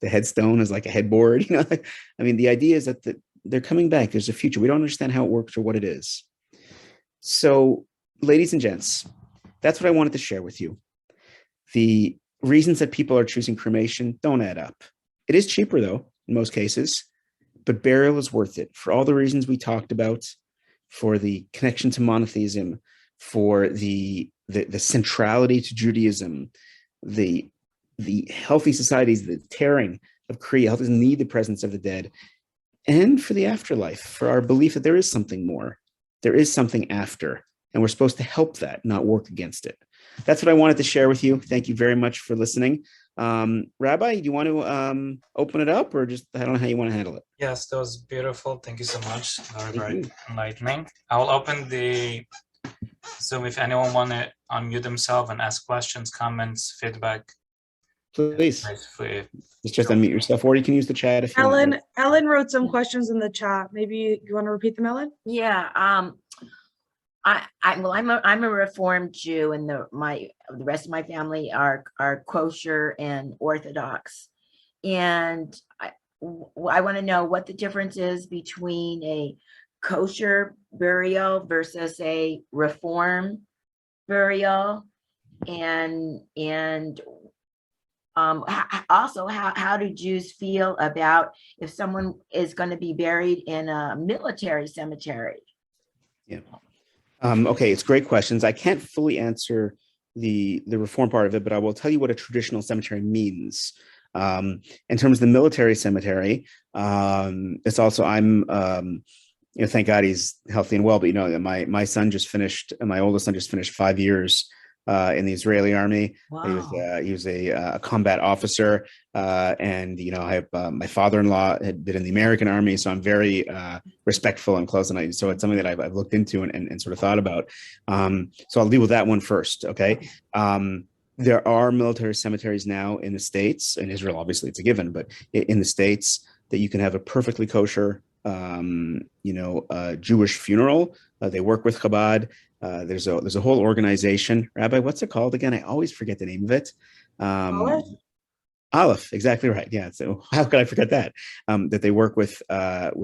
The headstone is like a headboard. The idea is that they're coming back. There's a future. We don't understand how it works or what it is. So, ladies and gents, that's what I wanted to share with you. The reasons that people are choosing cremation don't add up. It is cheaper though, in most cases, but burial is worth it for all the reasons we talked about, for the connection to monotheism, for the centrality to Judaism, the healthy societies, the tearing of Kriya, health doesn't need the presence of the dead, and for the afterlife, for our belief that there is something more, there is something after, and we're supposed to help that, not work against it. That's what I wanted to share with you. Thank you very much for listening. Rabbi, do you want to open it up, or just, I don't know how you want to handle it? Yes, that was beautiful. Thank you so much. Very enlightening. I will open the Zoom if anyone want to unmute themselves and ask questions, comments, feedback. Please. Basically, Just unmute yourself, or you can use the chat if you want. Ellen wrote some questions in the chat. Maybe you want to repeat them, Ellen? Yeah. I'm a Reformed Jew, and the rest of my family are kosher and Orthodox, and I want to know what the difference is between a kosher burial versus a Reform burial, and also how do Jews feel about if someone is going to be buried in a military cemetery? Yeah. Okay, it's great questions. I can't fully answer the Reform part of it, but I will tell you what a traditional cemetery means. In terms of the military cemetery, it's also, thank God he's healthy and well, but my son just finished, my oldest son just finished 5 years in the Israeli army. Wow. He was a combat officer, and I have my father-in-law had been in the American army, so I'm very respectful and close, and so it's something that I've looked into and sort of thought about. So I'll deal with that one first, okay? There are military cemeteries now in the States. In Israel, obviously, it's a given, but in the States, that you can have a perfectly kosher, Jewish funeral. They work with Chabad. There's a whole organization. Rabbi, what's it called again? I always forget the name of it. Aleph, exactly right. Yeah. So how could I forget that? That they work with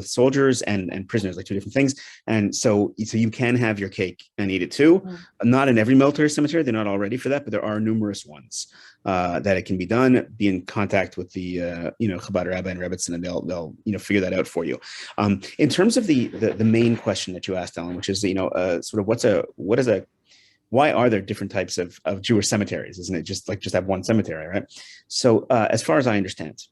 soldiers and prisoners, like two different things. And so you can have your cake and eat it too. Not in every military cemetery; they're not all ready for that, but there are numerous ones that it can be done. Be in contact with the Chabad Rabbi and Rebbitzin, and they'll figure that out for you. In terms of the main question that you asked, Ellen, which is sort of why are there different types of Jewish cemeteries? Isn't it just have one cemetery, right? So as far as I understand,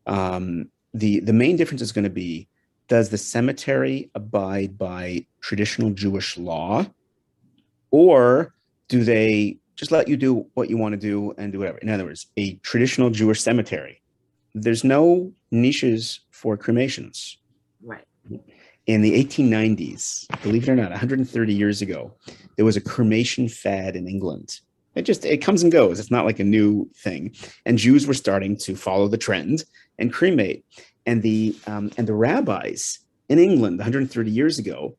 the main difference is going to be, does the cemetery abide by traditional Jewish law, or do they just let you do what you want to do and do whatever? In other words, a traditional Jewish cemetery, there's no niches for cremations. Right. In the 1890s, believe it or not, 130 years ago, there was a cremation fad in England. It comes and goes. It's not like a new thing. And Jews were starting to follow the trend and cremate. And the rabbis in England 130 years ago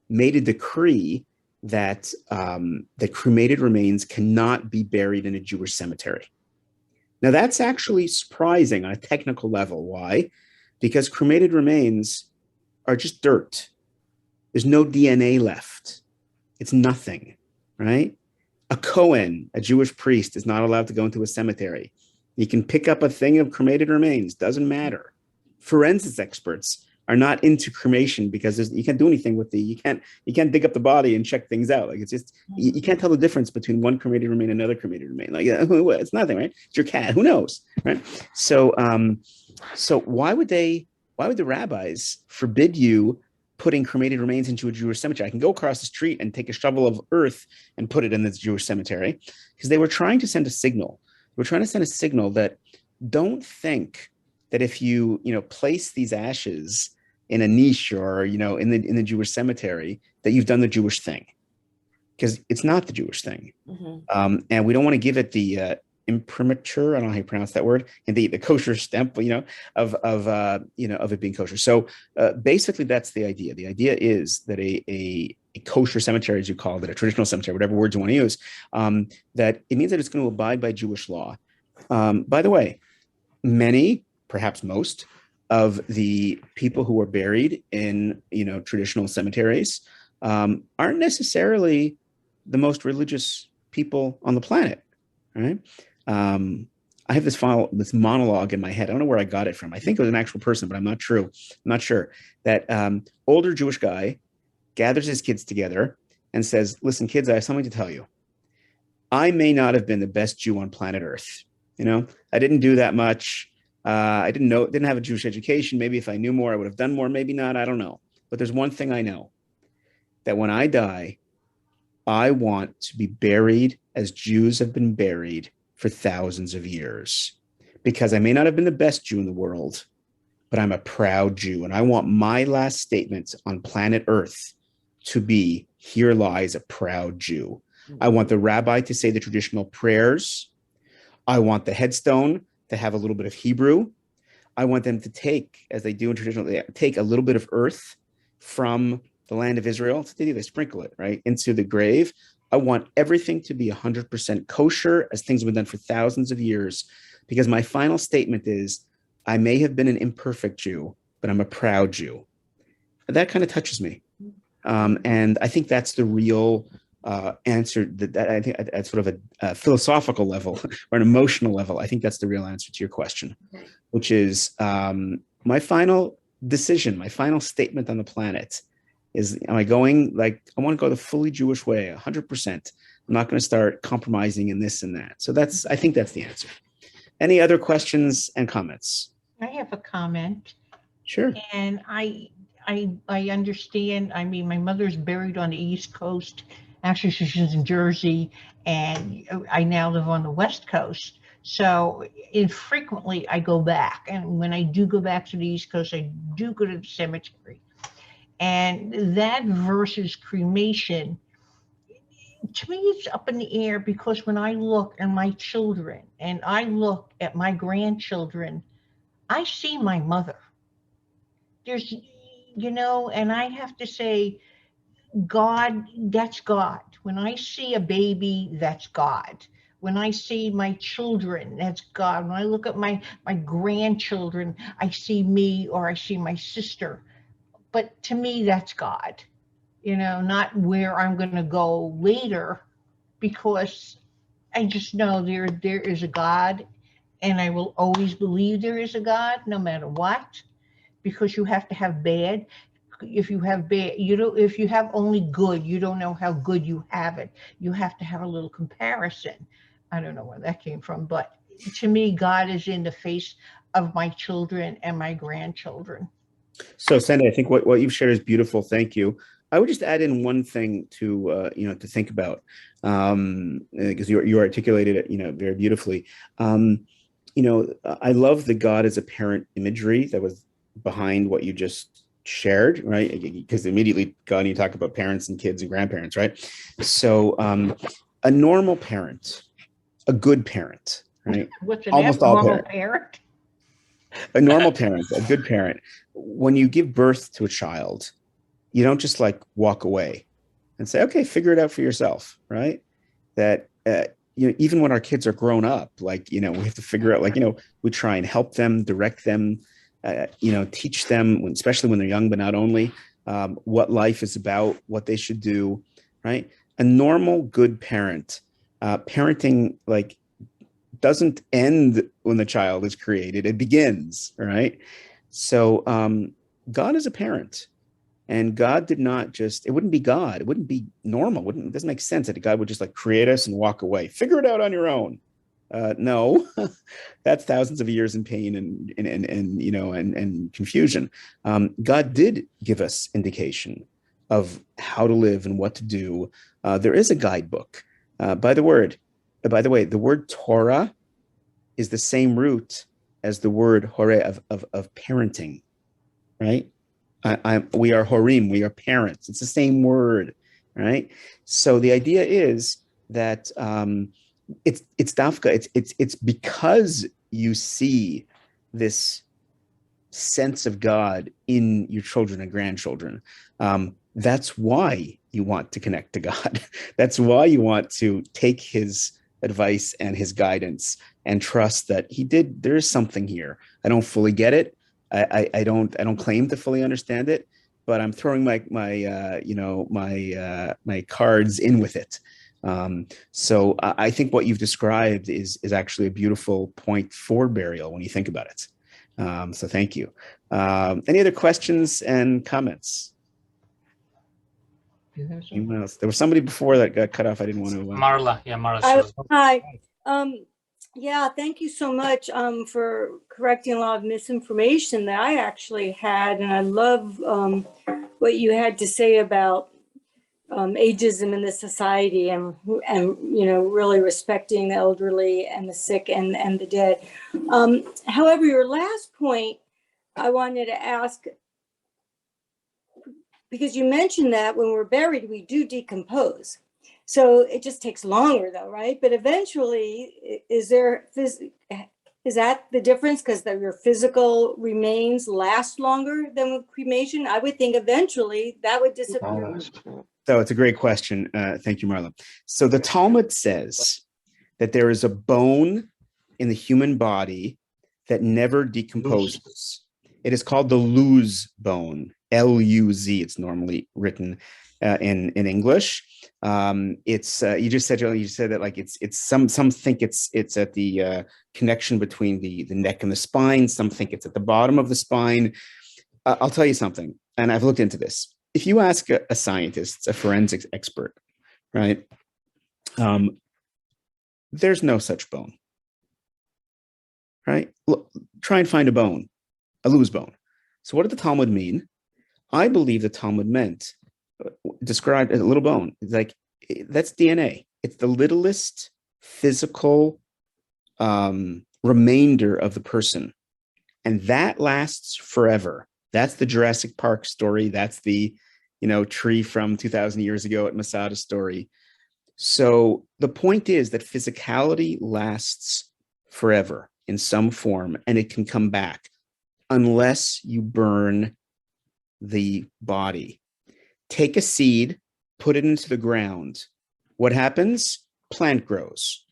made a decree that that cremated remains cannot be buried in a Jewish cemetery. Now that's actually surprising on a technical level. Why? Because cremated remains are just dirt. There's no DNA left. It's nothing, right? A Kohen, a Jewish priest, is not allowed to go into a cemetery. You can pick up a thing of cremated remains, doesn't matter. Forensics experts are not into cremation because you can't do anything with you can't dig up the body and check things out. Like, it's just, you can't tell the difference between one cremated remain and another cremated remain. Like, it's nothing, right? It's your cat. Who knows, right? So why would the rabbis forbid you putting cremated remains into a Jewish cemetery? I can go across the street and take a shovel of earth and put it in this Jewish cemetery, because they were trying to send a signal. They were trying to send a signal that, don't think that if you place these ashes in a niche or in the Jewish cemetery that you've done the Jewish thing, because it's not the Jewish thing. Mm-hmm. And we don't want to give it the imprimatur, I don't know how you pronounce that word, and the kosher stamp, of it being kosher. So basically, that's the idea. The idea is that a kosher cemetery, as you call it, a traditional cemetery, whatever words you want to use, that it means that it's going to abide by Jewish law. By the way, many, perhaps most, of the people who are buried in traditional cemeteries aren't necessarily the most religious people on the planet, right? I have this monologue in my head. I don't know where I got it from. I think it was an actual person, but I'm not sure. That older Jewish guy gathers his kids together and says, listen, kids, I have something to tell you. I may not have been the best Jew on planet Earth. I didn't do that much. I didn't have a Jewish education. Maybe if I knew more, I would have done more. Maybe not. I don't know. But there's one thing I know, that when I die, I want to be buried as Jews have been buried for thousands of years, because I may not have been the best Jew in the world, but I'm a proud Jew. And I want my last statement on planet Earth to be, here lies a proud Jew. I want the rabbi to say the traditional prayers. I want the headstone to have a little bit of Hebrew. I want them to take, as they do in traditional, they take a little bit of earth from the land of Israel. They sprinkle it right into the grave. I want everything to be 100% kosher, as things have been done for thousands of years, because my final statement is, I may have been an imperfect Jew, but I'm a proud Jew. And that kind of touches me. And I think that's the real answer. That I think at sort of a philosophical level or an emotional level, I think that's the real answer to your question, which is my final decision, my final statement on the planet is, am I going, like, I want to go the fully Jewish way, 100%. I'm not going to start compromising in this and that. So I think that's the answer. Any other questions and comments? I have a comment. Sure. And I understand. I mean, my mother's buried on the East Coast. Actually, she's in Jersey, and I now live on the West Coast. So infrequently I go back. And when I do go back to the East Coast, I do go to the cemetery. And that versus cremation, to me, it's up in the air, because when I look at my children and I look at my grandchildren, I see my mother. There's, and I have to say, God, that's God. When I see a baby, that's God. When I see my children, that's God. When I look at my grandchildren, I see me, or I see my sister. But to me, that's God, not where I'm going to go later, because I just know there is a God, and I will always believe there is a God, no matter what, because you have to have bad. If you have bad, if you have only good, you don't know how good you have it. You have to have a little comparison. I don't know where that came from, but to me, God is in the face of my children and my grandchildren. So, Sandy, I think what you've shared is beautiful. Thank you. I would just add in one thing to to think about, because you articulated it very beautifully. I love the God as a parent imagery that was behind what you just shared, right? Because immediately, God, you talk about parents and kids and grandparents, right? So, a normal parent, a good parent, right? What's an Almost all abnormal parents. parent? A normal parent, a good parent, when you give birth to a child, you don't just like walk away and say, okay, figure it out for yourself, right? That, even when our kids are grown up, we have to figure out, we try and help them, direct them, teach them, especially when they're young, but not only, what life is about, what they should do, right? A normal, good parent, parenting, doesn't end when the child is created, it begins, right? So God is a parent, and God did not just, it wouldn't be God, it wouldn't be normal, it doesn't make sense that God would just create us and walk away, figure it out on your own. No, that's thousands of years in pain and confusion. God did give us indication of how to live and what to do. There is a guidebook. By the way, the word Torah is the same root as the word hore of parenting, right? We are horim, we are parents. It's the same word, right? So the idea is that it's dafka. It's because you see this sense of God in your children and grandchildren. That's why you want to connect to God. That's why you want to take his advice and his guidance and trust that there is something here. I don't fully get it. I don't claim to fully understand it, but I'm throwing my cards in with it. So I think what you've described is actually a beautiful point for burial when you think about it. So thank you. Any other questions and comments? Anyone else? There was somebody before that got cut off. I didn't want to. Marla, yeah, Marla. Hi. Yeah, thank you so much for correcting a lot of misinformation that I actually had. And I love what you had to say about ageism in the society and really respecting the elderly and the sick and the dead. However, your last point, I wanted to ask, because you mentioned that when we're buried, we do decompose. So it just takes longer though, right? But eventually, is that the difference? Because your physical remains last longer than with cremation? I would think eventually that would disappear. So it's a great question. Thank you, Marla. So the Talmud says that there is a bone in the human body that never decomposes. It is called the luz bone, L-U-Z. It's normally written in English. It's you just said that like it's some think it's at the connection between the neck and the spine. Some think it's at the bottom of the spine. I'll tell you something, and I've looked into this. If you ask a scientist, a forensics expert, right? There's no such bone, right? Look, try and find a bone, a luz bone. So what did the Talmud mean? I believe the Talmud meant, described as a little bone. It's like, that's DNA. It's the littlest physical remainder of the person. And that lasts forever. That's the Jurassic Park story. That's the, tree from 2,000 years ago at Masada story. So the point is that physicality lasts forever in some form, and it can come back unless you burn the body. Take a seed, put it into the ground. What happens? Plant grows.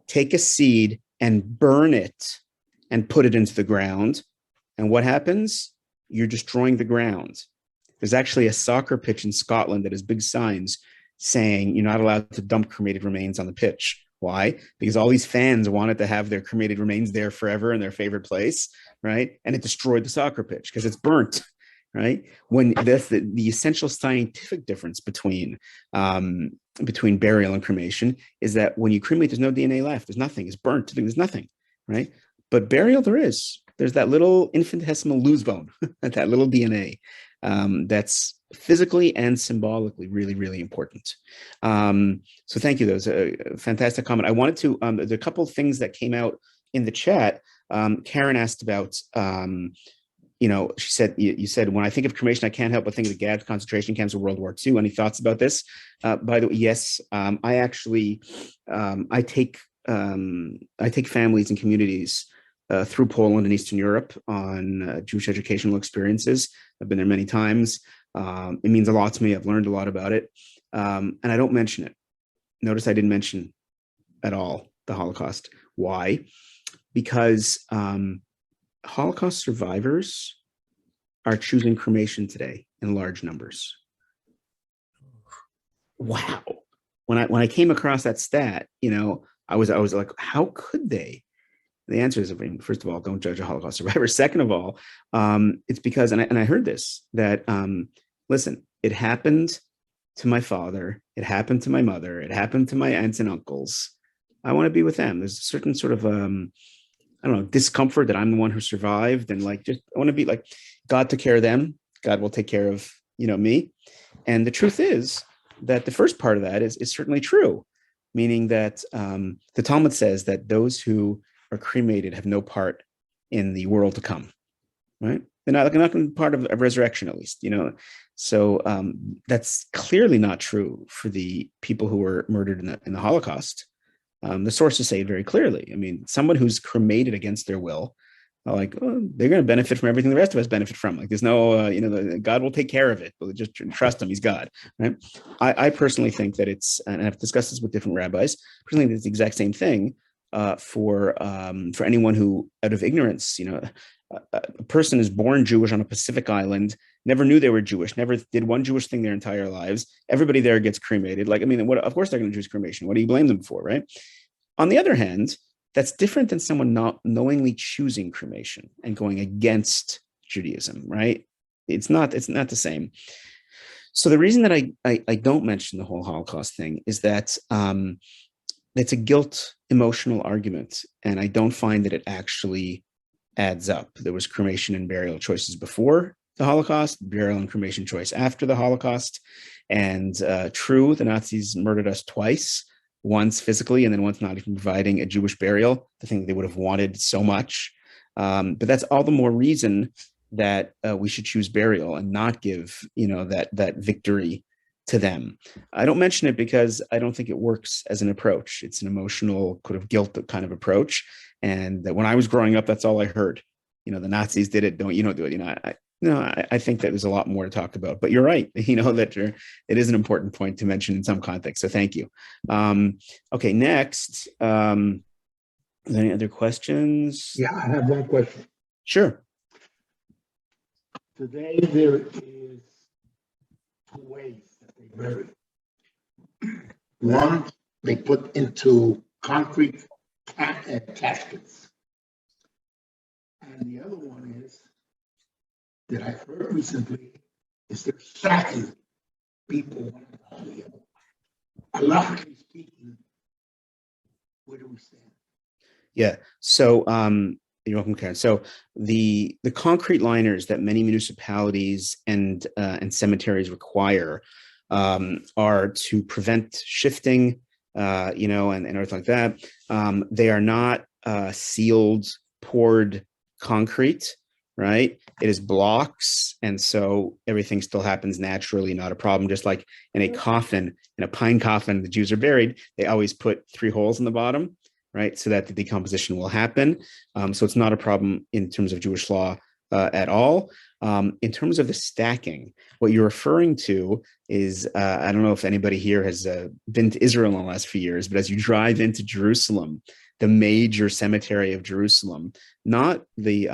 Take a seed and burn it and put it into the ground. And what happens? You're destroying the ground. There's actually a soccer pitch in Scotland that has big signs saying you're not allowed to dump cremated remains on the pitch. Why? Because all these fans wanted to have their cremated remains there forever in their favorite place, right? And it destroyed the soccer pitch because it's burnt, right? When that's the essential scientific difference between burial and cremation is that when you cremate, there's no DNA left. There's nothing. It's burnt. There's nothing, right? But burial, there is. There's that little infinitesimal luz bone, that little DNA that's physically and symbolically really, really important. So thank you. That was a fantastic comment. I wanted to, there's a couple of things that came out in the chat. Karen asked about, she said, you said, when I think of cremation, I can't help but think of the Gad concentration camps of World War II. Any thoughts about this? By the way, yes, I actually, I take families and communities through Poland and Eastern Europe on Jewish educational experiences. I've been there many times. It means a lot to me. I've learned a lot about it. And I don't mention it. Notice I didn't mention at all the Holocaust. Why? Because Holocaust survivors are choosing cremation today in large numbers. Wow. When I came across that stat, I was like, how could they? The answer is, first of all, don't judge a Holocaust survivor. Second of all, it's because, and I heard this, that, listen, it happened to my father, it happened to my mother, it happened to my aunts and uncles. I want to be with them. There's a certain sort of, discomfort that I'm the one who survived. And I want to be like, God took care of them. God will take care of, me. And the truth is that the first part of that is certainly true, meaning that the Talmud says that those who are cremated have no part in the world to come, right? They're not part of a resurrection, at least, So that's clearly not true for the people who were murdered in the Holocaust. The sources say it very clearly. I mean, someone who's cremated against their will, they're going to benefit from everything the rest of us benefit from. Like, there's no, God will take care of it. But just trust him; he's God, right? I personally think that it's, and I've discussed this with different rabbis. Personally, it's the exact same thing. For anyone who, out of ignorance, a person is born Jewish on a Pacific island, never knew they were Jewish, never did one Jewish thing their entire lives. Everybody there gets cremated. Like, I mean, what, of course they're going to choose cremation. What do you blame them for, right? On the other hand, that's different than someone not knowingly choosing cremation and going against Judaism, right? It's not the same. So the reason that I don't mention the whole Holocaust thing is that it's a guilt emotional argument, and I don't find that it actually adds up. There was cremation and burial choices before the Holocaust, burial and cremation choice after the Holocaust. And true, the Nazis murdered us twice, once physically and then once not even providing a Jewish burial, the thing they would have wanted so much. But that's all the more reason that we should choose burial and not give, that victory to them. I don't mention it because I don't think it works as an approach. It's an emotional kind of guilt kind of approach. And that when I was growing up, that's all I heard. The Nazis did it. Don't do it. I think that there's a lot more to talk about. But you're right. That it is an important point to mention in some context. So thank you. Okay, next. Any other questions? Yeah, I have one question. Sure. Today there is two ways that they bury. One, they put into concrete caskets. And the other one is that I've heard recently is they're stacking people one on top of the other. Logically speaking, where do we stand? Yeah. So you're welcome, Karen. So the concrete liners that many municipalities and cemeteries require are to prevent shifting, and everything like that. They are not sealed, poured concrete, right? It is blocks, and so everything still happens naturally, not a problem. Just like in a coffin, in a pine coffin, the Jews are buried, they always put 3 holes in the bottom, right? So that the decomposition will happen. So it's not a problem in terms of Jewish law at all. In terms of the stacking, what you're referring to is, I don't know if anybody here has been to Israel in the last few years, but as you drive into Jerusalem, the major cemetery of Jerusalem, not the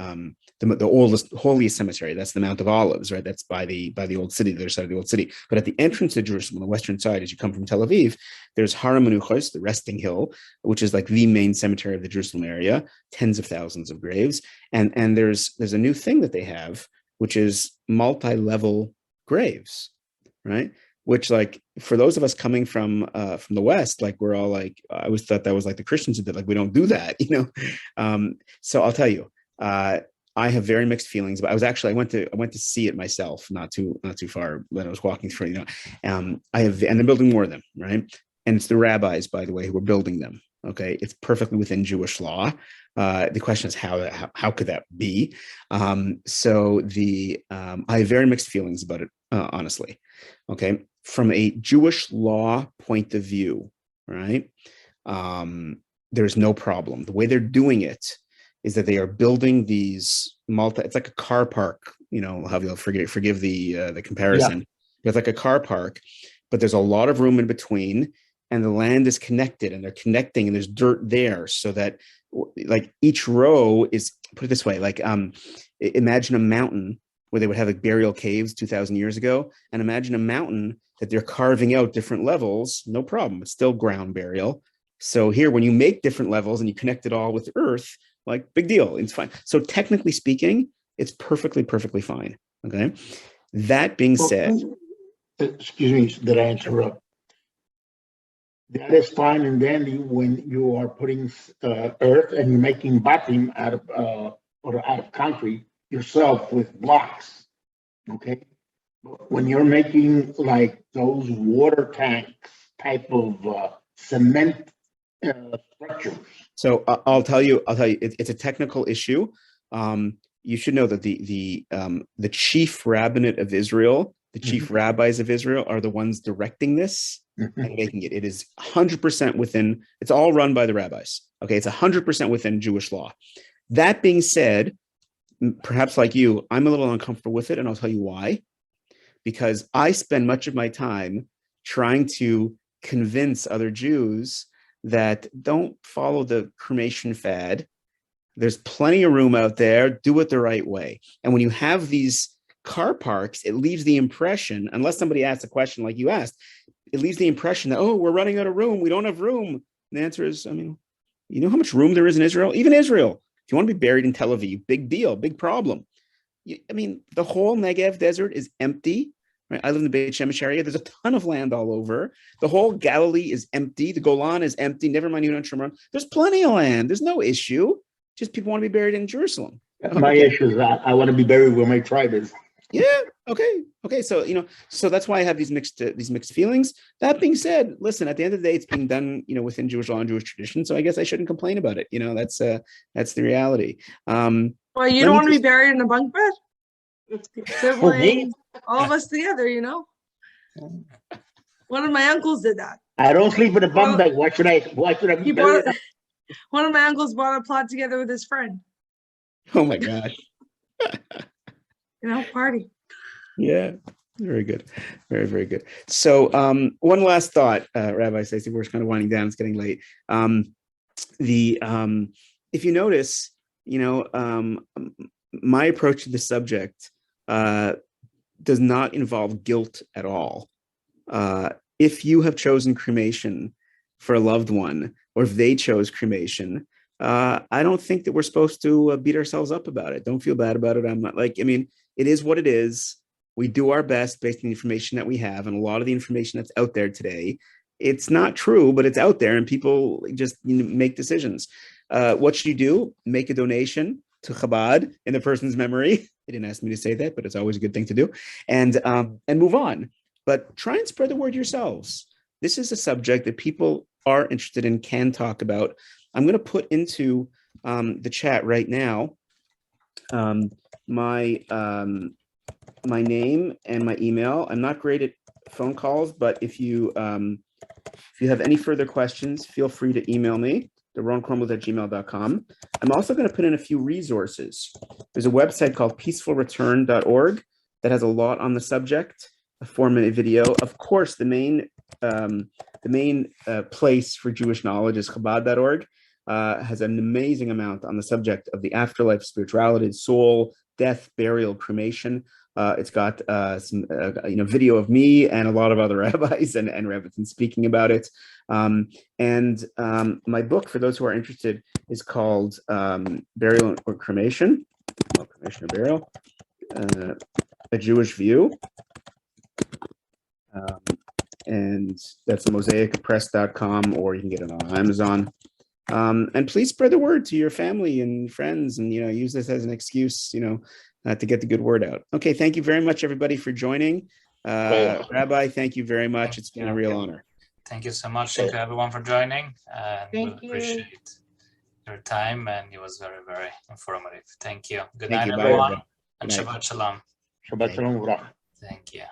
oldest, holiest cemetery, that's the Mount of Olives, right? That's by the old city, the other side of the old city. But at the entrance to Jerusalem, on the western side, as you come from Tel Aviv, there's Har HaMenuchos, the resting hill, which is like the main cemetery of the Jerusalem area, tens of thousands of graves. And there's a new thing that they have, which is multi-level graves, right? Which, like, for those of us coming from the West, like, we're all like, I always thought that was like the Christians did, like, we don't do that, So I'll tell you, I have very mixed feelings. But I went to see it myself, not too far when I was walking through. And they're building more of them, right? And it's the rabbis, by the way, who are building them. Okay, it's perfectly within Jewish law. The question is how could that be? So I have very mixed feelings about it, honestly. Okay, from a Jewish law point of view, right? There's no problem. The way they're doing it is that they are building these it's like a car park, how you'll forgive the comparison. Yeah. It's like a car park, but there's a lot of room in between, and the land is connected, and they're connecting, and there's dirt there, so that, like, each row is, put it this way, like, imagine a mountain where they would have like burial caves 2,000 years ago, and imagine a mountain that they're carving out different levels. No problem, it's still ground burial. So here, when you make different levels and you connect it all with earth, like, big deal, it's fine. So technically speaking, it's perfectly fine. Okay. That being said, excuse me, did I interrupt? That is fine and dandy when you are putting earth and you're making batim out of concrete yourself with blocks. Okay. But when you're making like those water tanks type of cement structures. So I'll tell you, it's a technical issue. You should know that the chief rabbinate of Israel, the chief rabbis of Israel, are the ones directing this and making it. It is 100% within. It's all run by the rabbis. Okay, it's 100% within Jewish law. That being said, perhaps like you, I'm a little uncomfortable with it, and I'll tell you why. Because I spend much of my time trying to convince other Jews that don't follow the cremation fad. There's plenty of room out there. Do it the right way. And when you have these car parks, it leaves the impression, unless somebody asks a question like you asked, it leaves the impression that, oh, we're running out of room. We don't have room. And the answer is, I mean, you know how much room there is in Israel? Even Israel, if you want to be buried in Tel Aviv, big deal, big problem. I mean, the whole Negev desert is empty. Right? I live in the Beit Shemesh area. There's a ton of land all over. The whole Galilee is empty. The Golan is empty. Never mind Yehuda and Shomron. There's plenty of land. There's no issue. Just people want to be buried in Jerusalem. My issue is that I want to be buried where my tribe is. Yeah. Okay. So, so that's why I have these mixed feelings. That being said, listen, at the end of the day, it's being done, within Jewish law and Jewish tradition. So I guess I shouldn't complain about it. That's the reality. Well, you don't want to be buried in a bunk bed? Siblings, all of us together, One of my uncles did that. I don't sleep in a bunk bed. Why should I be buried? One of my uncles bought a plot together with his friend. Oh my gosh. Party. Yeah. Very good. Very, very good. So one last thought, Rabbi Stacey, we're kind of winding down. It's getting late. If you notice, my approach to the subject does not involve guilt at all. If you have chosen cremation for a loved one, or if they chose cremation, I don't think that we're supposed to beat ourselves up about it. Don't feel bad about it. I'm not it is what it is. We do our best based on the information that we have. And a lot of the information that's out there today, it's not true, but it's out there and people just make decisions. What should you do? Make a donation to Chabad in the person's memory. They didn't ask me to say that, but it's always a good thing to do. And move on. But try and spread the word yourselves. This is a subject that people are interested in, can talk about. I'm going to put into the chat right now my name and my email. I'm not great at phone calls, but if you have any further questions, feel free to email me, doronkornbluth@gmail.com. I'm also going to put in a few resources. There's a website called peacefulreturn.org that has a lot on the subject, a 4-minute video. Of course, the main place for Jewish knowledge is Chabad.org. Has an amazing amount on the subject of the afterlife, spirituality, soul, death, burial, cremation. It's got some video of me and a lot of other rabbis and rabbis speaking about it. And my book, for those who are interested, is called Burial or Cremation, Cremation or Burial, A Jewish View. And that's mosaicpress.com, or you can get it on Amazon. And please spread the word to your family and friends, and use this as an excuse, to get the good word out. Okay, thank you very much, everybody, for joining. Rabbi, thank you very much. It's been a real honor. Thank you so much. Thank you, everyone, for joining. And Thank we you. appreciate your time, and it was very, very informative. Thank you. Good Thank night, you. Bye, everyone, everyone. and Good night. Shabbat Shalom. Shabbat Shalom. Thank you.